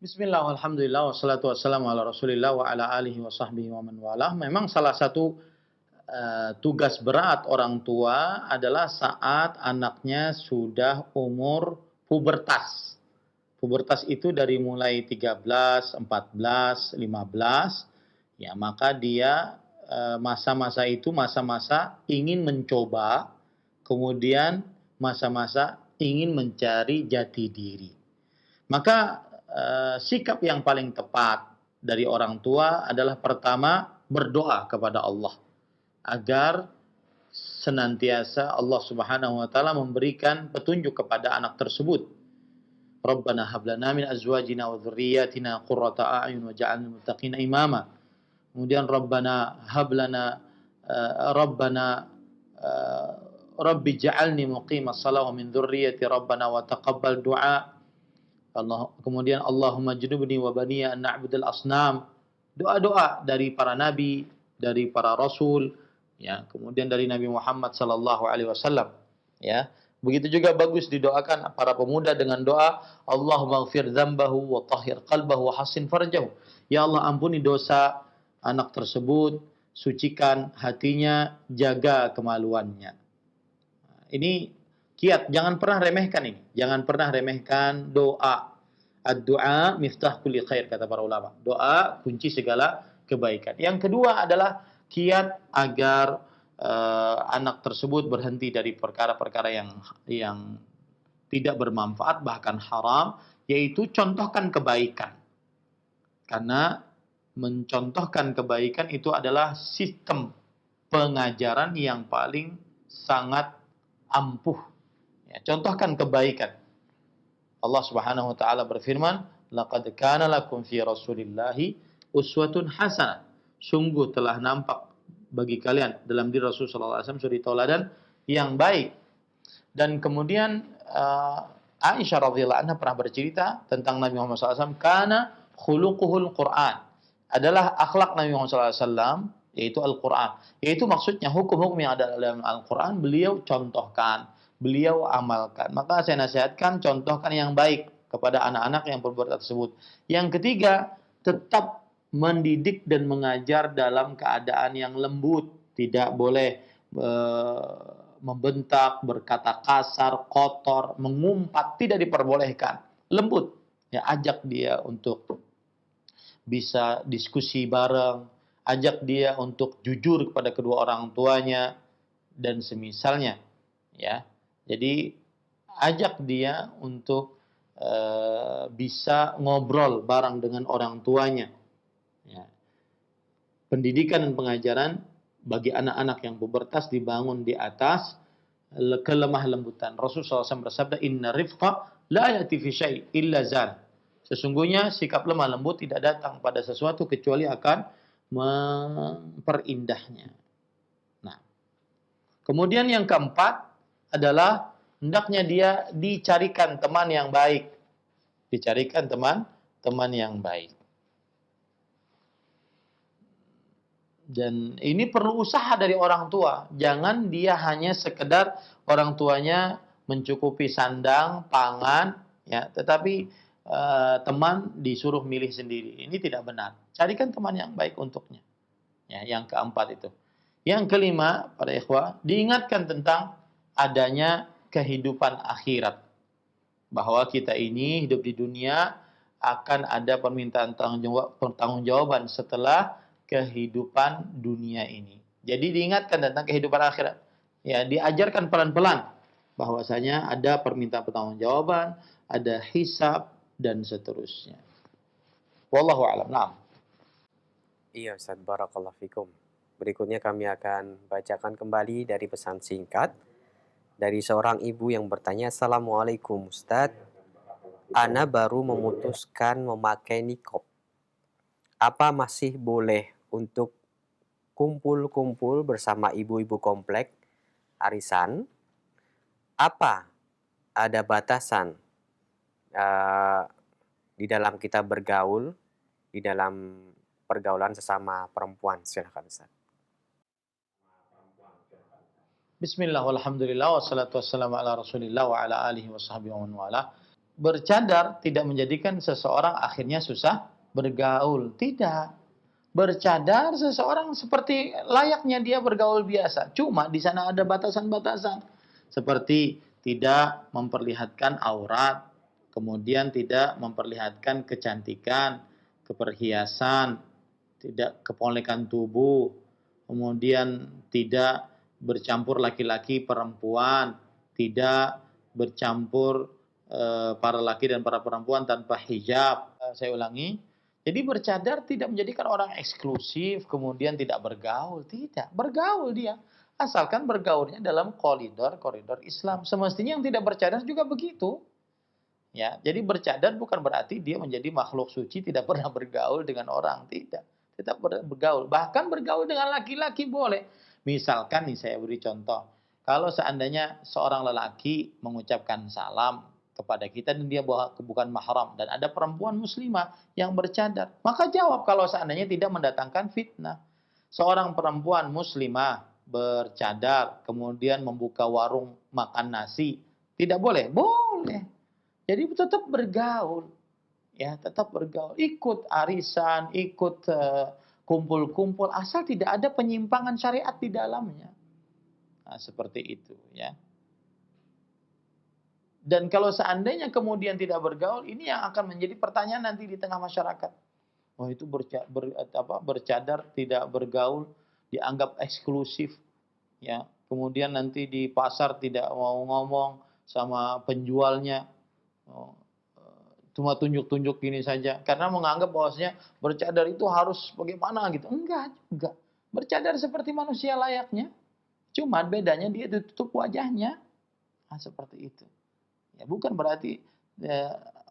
Bismillah, alhamdulillah, wassalatu wassalamu ala rasulillah wa ala alihi wa sahbihi wa man walah. Memang salah satu tugas berat orang tua adalah saat anaknya sudah umur pubertas. Pubertas itu dari mulai 13, 14, 15, ya maka dia masa-masa itu masa-masa ingin mencoba, kemudian masa-masa ingin mencari jati diri. Maka sikap yang paling tepat dari orang tua adalah pertama berdoa kepada Allah agar senantiasa Allah Subhanahu wa taala memberikan petunjuk kepada anak tersebut. Rabbana hab lana min azwajina wa dzurriyyatina qurrata a'yun waj'alna lil muttaqina imama. Kemudian Rabbana hab lana Rabbana Rabbi ja'alni muqimas shalah wa min dzurriyyati Rabbana wa taqabbal du'a. Allah, kemudian Allahumma junubni wa baniya an na'budal asnam. Doa-doa dari para nabi, dari para rasul, ya, kemudian dari Nabi Muhammad sallallahu alaihi wasallam, ya. Begitu juga bagus didoakan para pemuda dengan doa Allahumma ighfir dzambahu wa tahhir qalbahu wa hassin farjahu. Ya Allah, ampuni dosa anak tersebut, sucikan hatinya, jaga kemaluannya. Ini kiat, jangan pernah remehkan ini. Jangan pernah remehkan doa. Ad-du'a miftah kulli khair, kata para ulama. Doa kunci segala kebaikan. Yang kedua adalah kiat agar anak tersebut berhenti dari perkara-perkara yang tidak bermanfaat bahkan haram, yaitu contohkan kebaikan. Karena mencontohkan kebaikan itu adalah sistem pengajaran yang paling sangat ampuh. Ya, contohkan kebaikan. Allah Subhanahu wa taala berfirman, "Laqad kana lakum fi Rasulillahi uswatun hasanah." Sungguh telah nampak bagi kalian dalam diri Rasul sallallahu alaihi wasallam suri tauladan yang baik. Dan kemudian Aisyah radhiyallahu anha pernah bercerita tentang Nabi Muhammad sallallahu alaihi wasallam, kana khuluquhul Quran. Adalah akhlak Nabi Muhammad sallallahu alaihi wasallam yaitu Al-Quran. Yaitu maksudnya hukum-hukum yang ada dalam Al-Quran beliau contohkan, beliau amalkan. Maka saya nasihatkan contohkan yang baik kepada anak-anak yang berbuat tersebut. Yang ketiga, tetap mendidik dan mengajar dalam keadaan yang lembut. Tidak boleh membentak, berkata kasar, kotor, mengumpat, tidak diperbolehkan. Lembut. Ya, ajak dia untuk bisa diskusi bareng, ajak dia untuk jujur kepada kedua orang tuanya dan semisalnya, ya. Jadi ajak dia untuk bisa ngobrol bareng dengan orang tuanya. Ya. Pendidikan dan pengajaran bagi anak-anak yang pubertas dibangun di atas kelemah lembutan. Rasulullah SAW bersabda, "Inna rifqa la ya'ti fi syai' illa zan." Sesungguhnya sikap lemah lembut tidak datang pada sesuatu kecuali akan memperindahnya. Nah, kemudian yang keempat adalah hendaknya dia dicarikan teman yang baik. Dicarikan teman yang baik. Dan ini perlu usaha dari orang tua. Jangan dia hanya sekedar orang tuanya mencukupi sandang, pangan, ya, tetapi teman disuruh milih sendiri. Ini tidak benar. Carikan teman yang baik untuknya. Ya, yang keempat itu. Yang kelima, para ikhwah, diingatkan tentang adanya kehidupan akhirat. Bahwa kita ini hidup di dunia akan ada permintaan pertanggungjawaban setelah kehidupan dunia ini. Jadi diingatkan tentang kehidupan akhirat. Ya, diajarkan pelan-pelan bahwasanya ada permintaan pertanggungjawaban, ada hisab dan seterusnya. Wallahu a'lam. Naam. Iya Ustadz, barakallahu fikum. Berikutnya kami akan bacakan kembali dari pesan singkat dari seorang ibu yang bertanya, Assalamualaikum Ustadz, Ana baru memutuskan memakai niqab. Apa masih boleh untuk kumpul-kumpul bersama ibu-ibu komplek arisan? Apa ada batasan eh, di dalam kita bergaul, di dalam pergaulan sesama perempuan? Silakan Ustaz. Bismillah, walhamdulillah, wassalatu wassalamu ala rasulillah wa ala alihi wa sahbihi wa man wala. Bercadar tidak menjadikan seseorang akhirnya susah bergaul. Tidak. Bercadar seseorang seperti layaknya dia bergaul biasa. Cuma di sana ada batasan-batasan. Seperti tidak memperlihatkan aurat, kemudian tidak memperlihatkan kecantikan, keperhiasan, tidak kepolekan tubuh, kemudian tidak bercampur laki-laki perempuan, tidak bercampur para laki dan para perempuan tanpa hijab. Saya ulangi. Jadi bercadar tidak menjadikan orang eksklusif, kemudian tidak bergaul. Tidak, bergaul dia. Asalkan bergaulnya dalam koridor Islam. Semestinya yang tidak bercadar juga begitu. Ya, jadi bercadar bukan berarti dia menjadi makhluk suci, tidak pernah bergaul dengan orang. Tidak. Tetap bergaul. Bahkan bergaul dengan laki-laki boleh. Misalkan nih saya beri contoh. Kalau seandainya seorang lelaki mengucapkan salam kepada kita dan dia bukan mahram dan ada perempuan muslimah yang bercadar, maka jawab kalau seandainya tidak mendatangkan fitnah. Seorang perempuan muslimah bercadar kemudian membuka warung makan nasi, tidak boleh? Boleh. Jadi tetap bergaul. Ya, tetap bergaul. Ikut arisan, ikut kumpul-kumpul asal tidak ada penyimpangan syariat di dalamnya. Nah, seperti itu ya. Dan kalau seandainya kemudian tidak bergaul, ini yang akan menjadi pertanyaan nanti di tengah masyarakat. Oh, itu bercadar tidak bergaul dianggap eksklusif ya. Kemudian nanti di pasar tidak mau ngomong sama penjualnya. Oh, cuma tunjuk-tunjuk gini saja karena menganggap bahwasanya bercadar itu harus bagaimana gitu. Enggak juga. Bercadar seperti manusia layaknya. Cuma bedanya dia tutup wajahnya. Nah, seperti itu. Ya, bukan berarti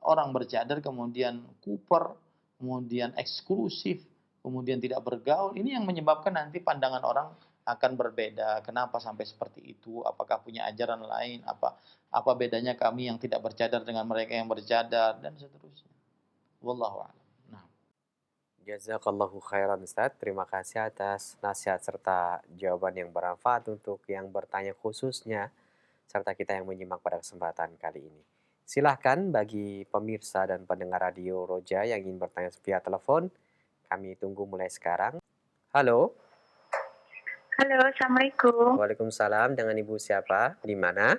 orang bercadar kemudian kuper, kemudian eksklusif, kemudian tidak bergaul. Ini yang menyebabkan nanti pandangan orang akan berbeda. Kenapa sampai seperti itu? Apakah punya ajaran lain? Apa bedanya kami yang tidak bercadar dengan mereka yang bercadar dan seterusnya. Wallahu a'lam. Nah, Jazakallahu khairan Ustaz. Terima kasih atas nasihat serta jawaban yang bermanfaat untuk yang bertanya khususnya serta kita yang menyimak pada kesempatan kali ini. Silahkan bagi pemirsa dan pendengar Radio Roja yang ingin bertanya via telepon, kami tunggu mulai sekarang. Halo. Halo, Assalamualaikum. Waalaikumsalam. Dengan Ibu siapa? Di mana?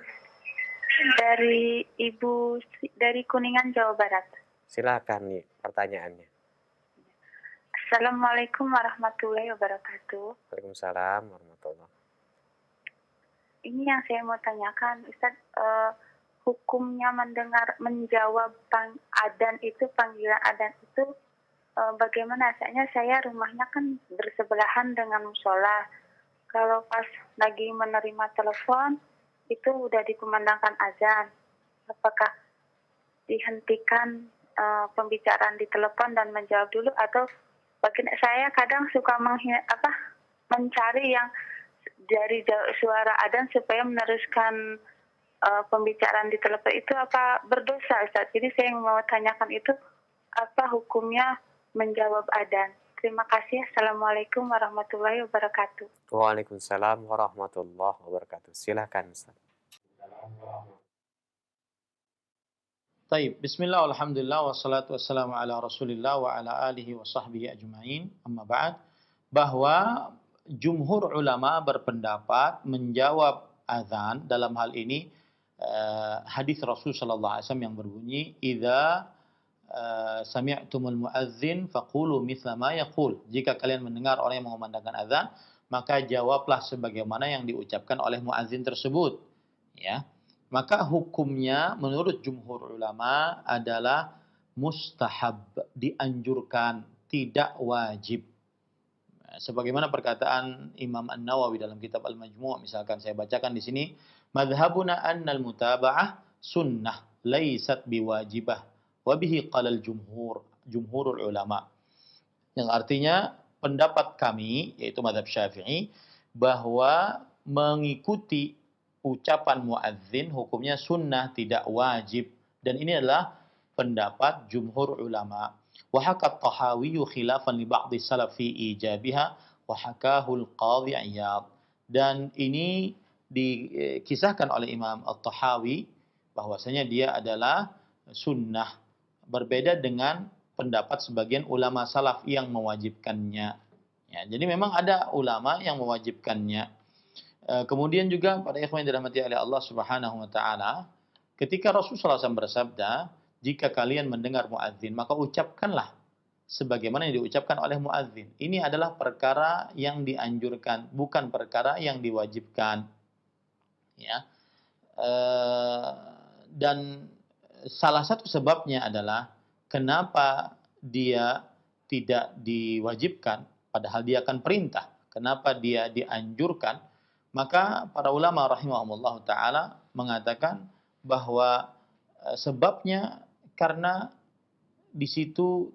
Dari Kuningan, Jawa Barat. Silakan nih pertanyaannya. Assalamualaikum warahmatullahi wabarakatuh. Waalaikumsalam warahmatullahi. Ini yang saya mau tanyakan, Ustaz, hukumnya menjawab panggilan adan itu bagaimana? Saya rumahnya kan bersebelahan dengan musola. Kalau pas lagi menerima telepon, itu udah dikumandangkan azan, apakah dihentikan pembicaraan di telepon dan menjawab dulu, atau saya kadang suka mencari yang dari suara adzan supaya meneruskan pembicaraan di telepon itu apa berdosa, Ustaz? Jadi saya mau tanyakan itu, apa hukumnya menjawab adzan? Terima kasih. Assalamualaikum warahmatullahi wabarakatuh. Waalaikumsalam warahmatullahi wabarakatuh. Silakan Ustaz. Taib, bismillah, alhamdulillah, wassalatu wassalamu ala rasulillah wa ala alihi wa sahbihi ajma'in, amma ba'd. Bahwa jumhur ulama berpendapat menjawab azan dalam hal ini hadis Rasul sallallahu alaihi wasallam yang berbunyi, idza sami'tumul muadzin faqulu mithla ma yaqul. Jika kalian mendengar orang yang mengumandangkan azan, maka jawablah sebagaimana yang diucapkan oleh muadzin tersebut. Ya. Maka hukumnya menurut jumhur ulama adalah mustahab, dianjurkan, tidak wajib. Sebagaimana perkataan Imam An-Nawawi dalam kitab Al-Majmu', misalkan saya bacakan di sini, madhabuna annal mutaba'ah sunnah laysat biwajibah wa bihi qalal jumhurul ulama. Yang artinya pendapat kami, yaitu mazhab Syafi'i, bahwa mengikuti ucapan muadzin hukumnya sunnah, tidak wajib. Dan ini adalah pendapat jumhur ulama. Wa haka at-Tahawi khilafan li ba'd salaf fi ijabiha wa hakahu al-Qadhi Iyad. Dan ini dikisahkan oleh Imam At-Tahawi bahwasanya dia adalah sunnah, berbeda dengan pendapat sebagian ulama salaf yang mewajibkannya. Ya, jadi memang ada ulama yang mewajibkannya. Kemudian juga pada ikhwan yang dirahmati oleh Allah Subhanahu wa taala, ketika Rasulullah SAW bersabda, jika kalian mendengar muadzin, maka ucapkanlah sebagaimana yang diucapkan oleh muadzin. Ini adalah perkara yang dianjurkan, bukan perkara yang diwajibkan. Ya. Dan salah satu sebabnya adalah kenapa dia tidak diwajibkan, padahal dia akan perintah. Kenapa dia dianjurkan? Maka para ulama rahimahumullah ta'ala mengatakan bahwa sebabnya karena di situ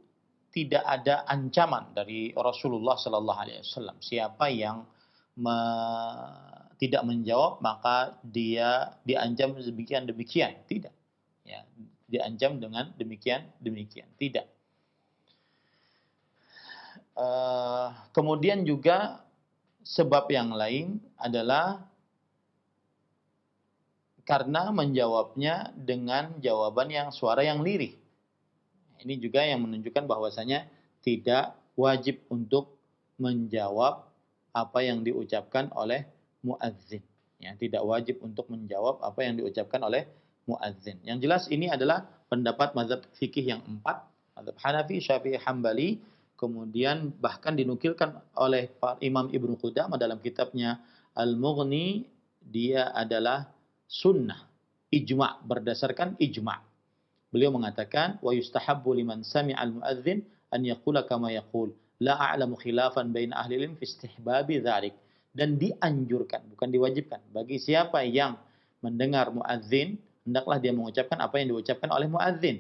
tidak ada ancaman dari Rasulullah sallallahu alaihi wasallam. Siapa yang tidak menjawab maka dia diancam demikian. Tidak. Ya, diancam dengan demikian. Tidak. Kemudian juga sebab yang lain adalah karena menjawabnya dengan jawaban yang suara yang lirih. Ini juga yang menunjukkan bahwasanya tidak wajib untuk menjawab apa yang diucapkan oleh muadzin. Ya, tidak wajib untuk menjawab apa yang diucapkan oleh muadzin. Yang jelas ini adalah pendapat mazhab fikih yang 4, mazhab Hanafi, Syafi'i, Hambali. Kemudian bahkan dinukilkan oleh Imam Ibnu Qudamah dalam kitabnya Al-Mughni, dia adalah sunnah, ijma', berdasarkan ijma'. Beliau mengatakan, wa yustahabbu liman sami'al muadzin an yaqula kama yaqul, la a'lamu khilafan baina ahli ilm fi istihbabi dzalik. Dan dianjurkan, bukan diwajibkan, bagi siapa yang mendengar muadzin, hendaklah dia mengucapkan apa yang diucapkan oleh muadzin.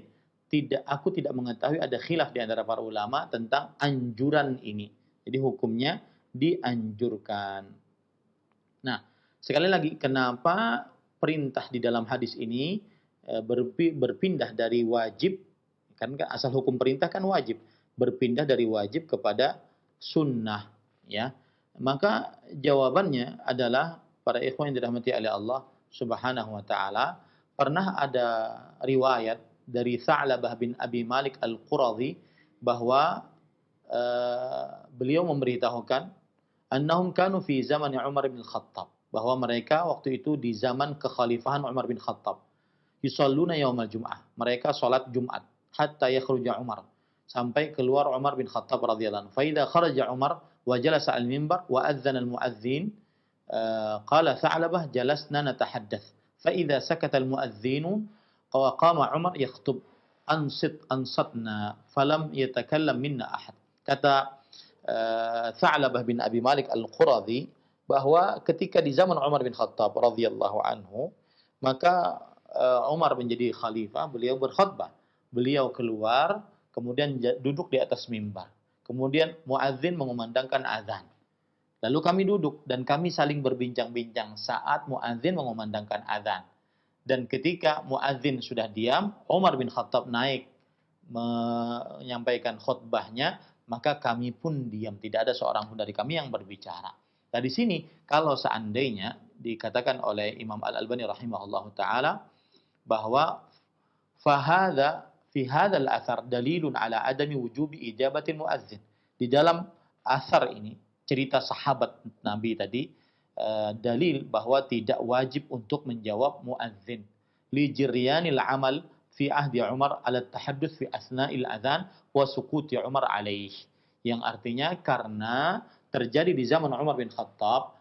Aku tidak mengetahui ada khilaf di antara para ulama tentang anjuran ini. Jadi hukumnya dianjurkan. Nah, sekali lagi, kenapa perintah di dalam hadis ini berpindah dari wajib, kan asal hukum perintah kan wajib, berpindah dari wajib kepada sunnah, ya. Maka jawabannya adalah, para ikhwan yang dirahmati oleh Allah Subhanahu wa taala, pernah ada riwayat dari Tha'labah bin Abi Malik Al-Quradhi bahwa beliau memberitahukan annahum kanu fi zaman Umar bin Khattab, bahwa mereka waktu itu di zaman kekhalifahan Umar bin Khattab, yusalluna yaumal jum'ah, mereka salat Jumat, hatta yakhruja Umar, sampai keluar Umar bin Khattab radhiyallahu anhu. Fa idza kharaja Umar wa jalasa al-minbar wa adzana al-muadzin qala Tha'labah jalasna natahaddath fa idza sakata al-muadzinu وقام عمر يخطب أنصتنا فلم يتكلم منا أحد. Kata Tha'labah bin Abi Malik Al-Quradhi, bahwa ketika di zaman Umar bin Khattab radhiyallahu anhu, maka Umar menjadi khalifah, beliau berkhutbah. Beliau keluar, kemudian duduk di atas mimbar. Kemudian muadzin mengumandangkan azan. Lalu kami duduk dan kami saling berbincang-bincang saat muadzin mengumandangkan azan. Dan ketika muadzin sudah diam, Umar bin Khattab naik menyampaikan khutbahnya, maka kami pun diam. Tidak ada seorang pun dari kami yang berbicara. Nah di sini kalau seandainya dikatakan oleh Imam Al-Albani rahimahullahu taala bahwa fahadha fi hadzal athar dalilun ala adami wujubi ijabatil muadzin. Di dalam asar ini cerita sahabat Nabi tadi dalil bahwa tidak wajib untuk menjawab muadzin li jiryanil amal fi ahdi Umar ala tahadduts fi asna'il adzan wa sukuti Umar alaih, yang artinya karena terjadi di zaman Umar bin Khattab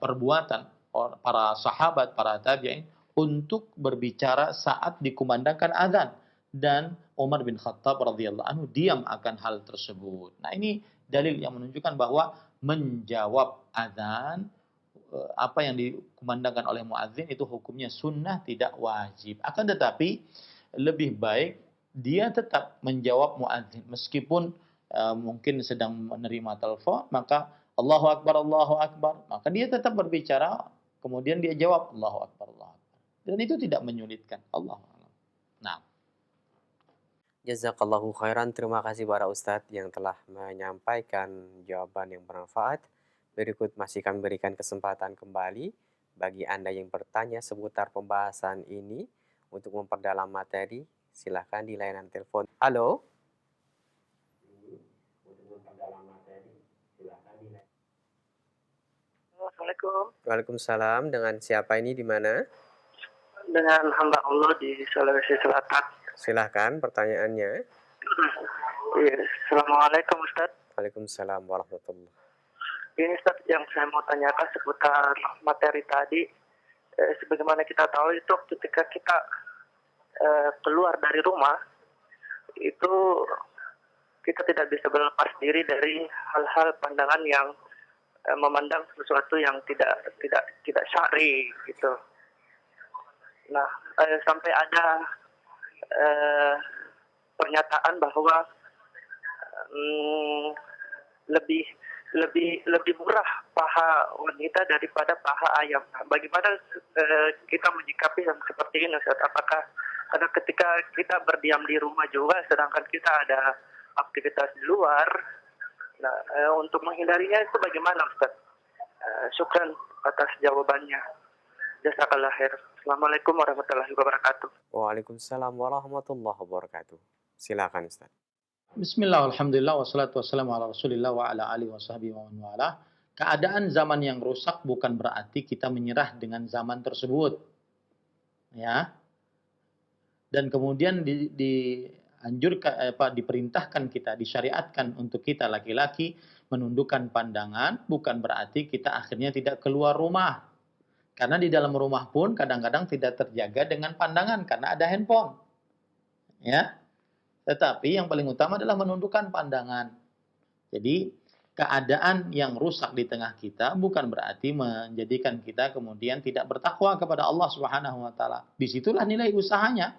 perbuatan para sahabat, para tabi'in untuk berbicara saat dikumandangkan azan, dan Umar bin Khattab radhiyallahu anhu diam akan hal tersebut. Nah, ini dalil yang menunjukkan bahwa menjawab azan apa yang dikumandangkan oleh muadzin itu hukumnya sunnah, tidak wajib. Akan tetapi lebih baik dia tetap menjawab muadzin meskipun mungkin sedang menerima telepon, maka Allahu Akbar, maka dia tetap berbicara, kemudian dia jawab Allahu Akbar. Dan itu tidak menyulitkan. Allah. Nah. Jazakallahu khairan. Terima kasih para Ustadz yang telah menyampaikan jawaban yang bermanfaat. Berikut masih kami berikan kesempatan kembali bagi Anda yang bertanya seputar pembahasan ini untuk memperdalam materi. Silakan di layanan telepon. Halo. Assalamualaikum. Waalaikumsalam. Dengan siapa ini, di mana? Dengan hamba Allah di Sulawesi Selatan. Silahkan pertanyaannya. Iya, Assalamualaikum Ustaz. Waalaikumsalam warahmatullahi. Ini Ustaz yang saya mau tanyakan seputar materi tadi. Sebagaimana kita tahu itu ketika kita keluar dari rumah, itu kita tidak bisa berlepas diri dari hal-hal pandangan yang memandang sesuatu yang tidak syar'i gitu. Nah, sampai ada pernyataan bahwa lebih murah paha wanita daripada paha ayam. Bagaimana kita menyikapi yang seperti ini, Ustaz? Apakah karena ketika kita berdiam di rumah juga, sedangkan kita ada aktivitas di luar, nah untuk menghindarinya itu bagaimana, Ustaz? Syukran atas jawabannya. Jazakallah khair. Assalamualaikum warahmatullahi wabarakatuh. Waalaikumsalam warahmatullahi wabarakatuh. Silakan Ustaz. Bismillah, alhamdulillah, wassalatu wassalamu ala rasulillah wa ala alihi wa sahbihi wa man wala. Keadaan zaman yang rusak bukan berarti kita menyerah dengan zaman tersebut. Ya. Dan kemudian diperintahkan kita, disyariatkan untuk kita laki-laki menundukkan pandangan, bukan berarti kita akhirnya tidak keluar rumah. Karena di dalam rumah pun kadang-kadang tidak terjaga dengan pandangan karena ada handphone. Ya. Tetapi yang paling utama adalah menundukkan pandangan. Jadi keadaan yang rusak di tengah kita bukan berarti menjadikan kita kemudian tidak bertakwa kepada Allah Subhanahu wa taala. Disitulah nilai usahanya.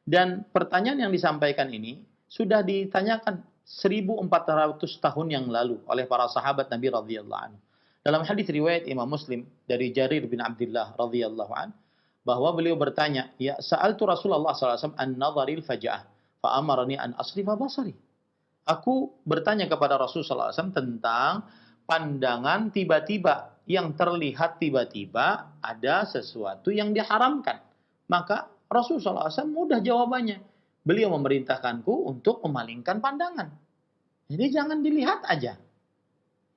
Dan pertanyaan yang disampaikan ini sudah ditanyakan 1400 tahun yang lalu oleh para sahabat Nabi radhiyallahu anhu. Dalam hadis riwayat Imam Muslim dari Jarir bin Abdullah radhiyallahu anhu bahwa beliau bertanya, "Ya, sa'altu Rasulullah sallallahu alaihi wasallam an-nadharil faja'ah, fa amarani an asrifa basari." Aku bertanya kepada Rasulullah SAW tentang pandangan tiba-tiba, yang terlihat tiba-tiba ada sesuatu yang diharamkan. Maka Rasulullah SAW mudah jawabannya. Beliau memerintahkanku untuk memalingkan pandangan. Jadi jangan dilihat aja.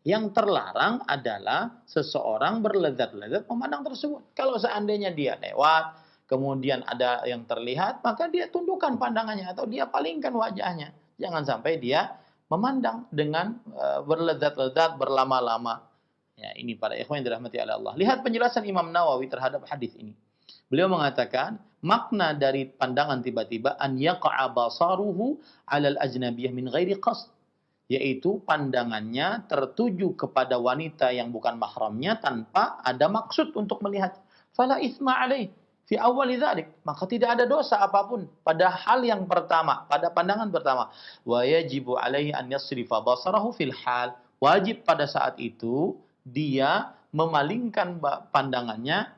Yang terlarang adalah seseorang berlezat-lezat memandang tersebut. Kalau seandainya dia lewat, kemudian ada yang terlihat, maka dia tundukkan pandangannya atau dia palingkan wajahnya. Jangan sampai dia memandang dengan berlezat-lezat berlama-lama. Ya, ini para ikhwan yang dirahmati oleh Allah. Lihat penjelasan Imam Nawawi terhadap hadis ini. Beliau mengatakan, makna dari pandangan tiba-tiba an yaqa'a basaruhu 'alal ajnabiyyah min ghairi qasd. yaitu pandangannya tertuju kepada wanita yang bukan mahramnya tanpa ada maksud untuk melihat. Fala itsma alaih fi awwali dzalik, maka tidak ada dosa apapun pada hal yang pertama, pada pandangan pertama. Wa yajibu alaihi an yasrifa basarahu fil hal, wajib pada saat itu dia memalingkan pandangannya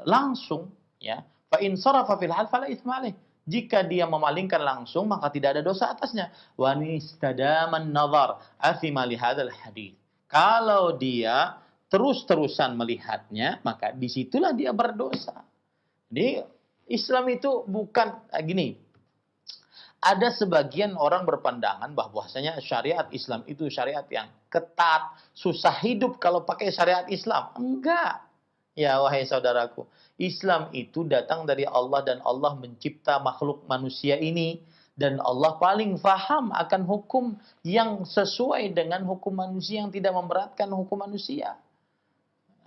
langsung, ya. Fa in sarafa fil hal fala itsma alaih. Jika dia memalingkan langsung maka tidak ada dosa atasnya. Wa nistadaman nazar athima li hadzal hadis. Kalau dia terus-terusan melihatnya, maka disitulah dia berdosa. Jadi Islam itu bukan gini. Ada sebagian orang berpandangan bahwasanya syariat Islam itu syariat yang ketat, susah hidup kalau pakai syariat Islam. Enggak. Ya wahai saudaraku, Islam itu datang dari Allah dan Allah mencipta makhluk manusia ini. Dan Allah paling faham akan hukum yang sesuai dengan hukum manusia yang tidak memberatkan hukum manusia.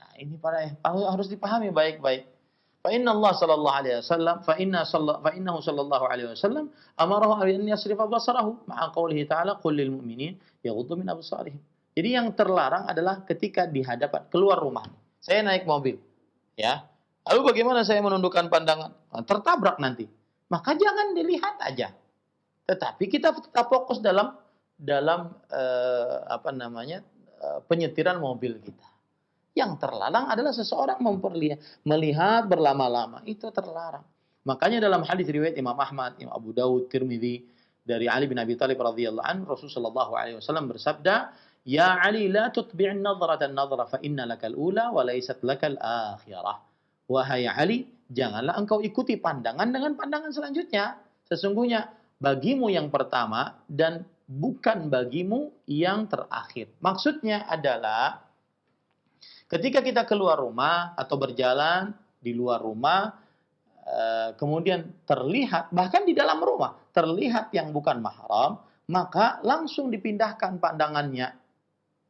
Nah, ini harus dipahami baik-baik. Fa inna Allah sallallahu alaihi wasallam fa innahu sallallahu alaihi wasallam amarahu an yasrifa basarahu ma'a qoulihi ta'ala qul lil mu'minin yaghuddu min absarihim. Jadi yang terlarang adalah ketika di hadapan keluar rumah. Saya naik mobil, ya. Lalu bagaimana saya menundukkan pandangan? Tertabrak nanti. Maka jangan dilihat aja. Tetapi kita tetap fokus dalam penyetiran mobil kita. Yang terlarang adalah seseorang melihat berlama-lama. Itu terlarang. Makanya dalam hadis riwayat Imam Ahmad, Imam Abu Dawud, Tirmidzi dari Ali bin Abi Thalib radhiyallahu anhu, Rasulullah sallallahu alaihi wasallam bersabda, "Ya Ali, la tutbi'in nadratan nadra fa inna lakal ula wa laysat lakal akhirah." Wahai Ali, janganlah engkau ikuti pandangan dengan pandangan selanjutnya. Sesungguhnya bagimu yang pertama dan bukan bagimu yang terakhir. Maksudnya adalah ketika kita keluar rumah atau berjalan di luar rumah, kemudian terlihat, bahkan di dalam rumah, terlihat yang bukan mahram, maka langsung dipindahkan pandangannya.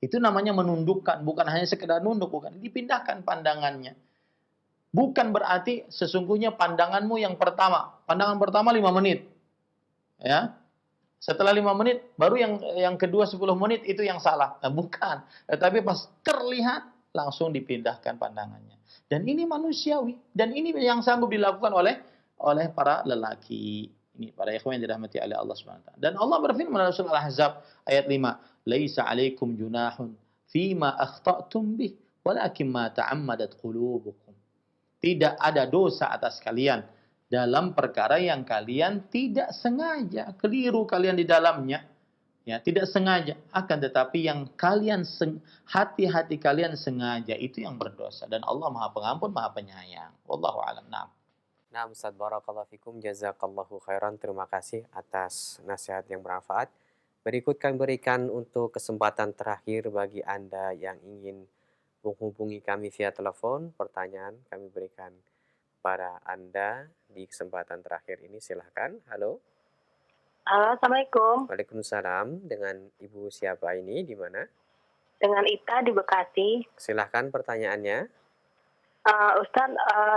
Itu namanya menundukkan, bukan hanya sekedar nunduk, bukan, dipindahkan pandangannya. Bukan berarti sesungguhnya pandanganmu yang pertama, pandangan pertama 5 menit. Ya. Setelah 5 menit, baru yang kedua 10 menit itu yang salah. Nah, bukan. Tetapi pas terlihat, langsung dipindahkan pandangannya. Dan ini manusiawi. Dan ini yang sanggup dilakukan oleh para lelaki. Ini para ikhwan yang dirahmati oleh Allah SWT. Dan Allah berfirman dalam surah Al-Ahzab ayat 5. Laisa alaikum junahun fima akhta'tum bih. Walakin ma ta'ammadat qulubukum. Tidak ada dosa atas kalian dalam perkara yang kalian tidak sengaja, keliru kalian di dalamnya. Ya, tidak sengaja, akan tetapi yang kalian hati-hati kalian sengaja itu yang berdosa, dan Allah Maha Pengampun, Maha Penyayang. Wallahu a'lam. Nah, Ustaz, barakallahu fikum, jazakallahu khairan. Terima kasih atas nasihat yang bermanfaat. Berikut kami berikan untuk kesempatan terakhir bagi Anda yang ingin menghubungi kami via telepon. Pertanyaan kami berikan kepada Anda di kesempatan terakhir ini. Silahkan. Halo. Halo, Assalamualaikum. Waalaikumsalam. Dengan Ibu siapa ini? Di mana? Dengan Ita di Bekasi. Silahkan pertanyaannya. Ustaz,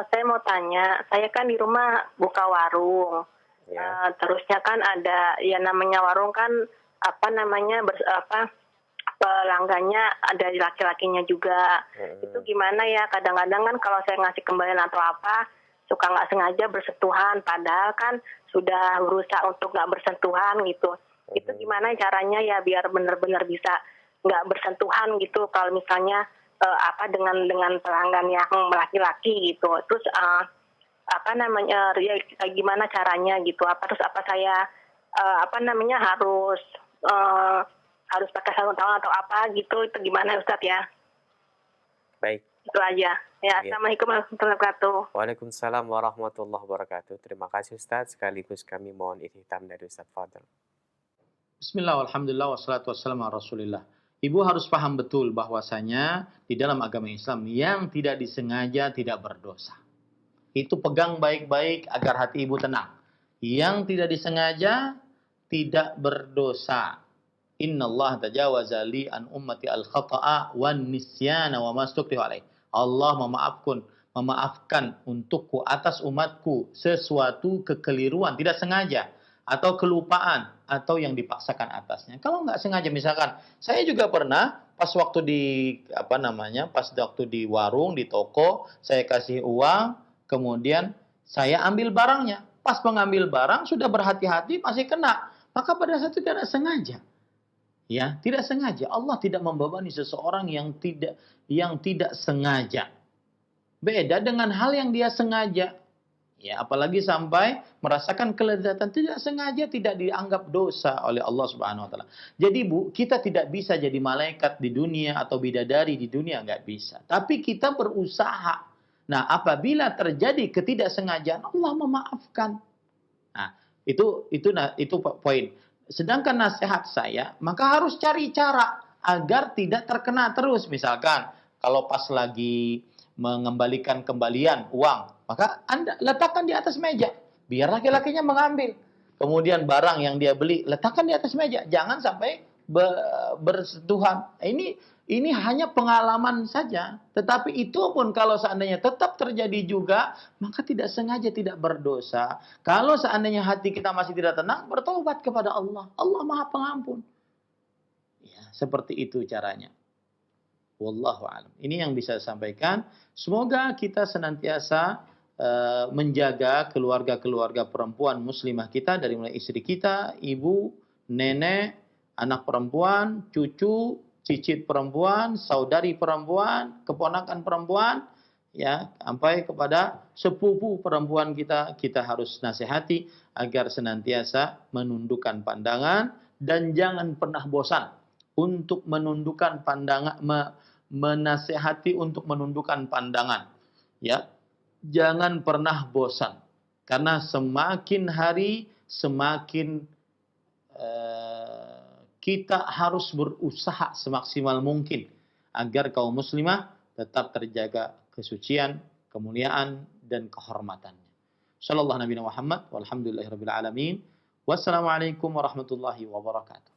saya mau tanya. Saya kan di rumah buka warung. Ya. Terusnya kan ada, ya namanya warung kan, pelanggannya ada laki-lakinya juga. Itu gimana ya? Kadang-kadang kan kalau saya ngasih kembalian atau apa, suka nggak sengaja bersentuhan. Padahal kan sudah berusaha untuk nggak bersentuhan gitu. Itu gimana caranya ya biar benar-benar bisa nggak bersentuhan gitu. Kalau misalnya dengan pelanggan yang laki-laki gitu. Terus ya gimana caranya gitu? Terus apa saya harus pakai sarung tangan atau apa gitu, itu gimana Ustaz ya? Baik. Itu aja. Ya, Assalamualaikum warahmatullahi wabarakatuh. Waalaikumsalam warahmatullahi wabarakatuh. Terima kasih Ustaz. Sekaligus kami mohon ikhtam dari Ustaz Fadl. Bismillah, alhamdulillah, wassalatu wassalamu ala rasulillah. Ibu harus paham betul bahwasanya di dalam agama Islam yang tidak disengaja tidak berdosa. Itu pegang baik-baik agar hati ibu tenang. Yang tidak disengaja tidak berdosa. Inna Allah tajawaza li an ummati al-khata'a wan nisyana wa mastukrihu alaih. Allah memaafkan untukku atas umatku sesuatu kekeliruan, tidak sengaja, atau kelupaan atau yang dipaksakan atasnya. Kalau nggak sengaja, misalkan saya juga pernah pas waktu pas waktu di warung, di toko, saya kasih uang, kemudian saya ambil barangnya. Pas mengambil barang sudah berhati-hati masih kena. Maka pada saat itu tidak sengaja. Ya, tidak sengaja. Allah tidak membebani seseorang yang tidak sengaja. Beda dengan hal yang dia sengaja. Ya, apalagi sampai merasakan kelezatan tidak sengaja, tidak dianggap dosa oleh Allah Subhanahu wa taala. Jadi Bu, kita tidak bisa jadi malaikat di dunia atau bidadari di dunia, nggak bisa. Tapi kita berusaha. Nah, apabila terjadi ketidaksengajaan, Allah memaafkan. Nah, itu poin. Sedangkan nasihat saya, maka harus cari cara agar tidak terkena terus. Misalkan kalau pas lagi mengembalikan kembalian uang, maka Anda letakkan di atas meja, biar laki-lakinya mengambil. Kemudian barang yang dia beli, letakkan di atas meja. Jangan sampai bersentuhan. Ini hanya pengalaman saja. Tetapi itu pun kalau seandainya tetap terjadi juga, maka tidak sengaja tidak berdosa. Kalau seandainya hati kita masih tidak tenang, bertobat kepada Allah. Allah Maha Pengampun. Ya, seperti itu caranya. Wallahu a'lam. Ini yang bisa saya sampaikan. Semoga kita senantiasa menjaga keluarga-keluarga perempuan muslimah kita, dari mulai istri kita, ibu, nenek, anak perempuan, cucu, cicit perempuan, saudari perempuan, keponakan perempuan, ya, sampai kepada sepupu perempuan kita harus nasihati agar senantiasa menundukkan pandangan dan jangan pernah bosan untuk menundukkan pandangan, menasihati untuk menundukkan pandangan. Ya, jangan pernah bosan, karena semakin hari semakin kita harus berusaha semaksimal mungkin agar kaum muslimah tetap terjaga kesucian, kemuliaan, dan kehormatannya. Sallallahu Nabi Muhammad walhamdulillahirabbil alamin. Wassalamualaikum warahmatullahi wabarakatuh.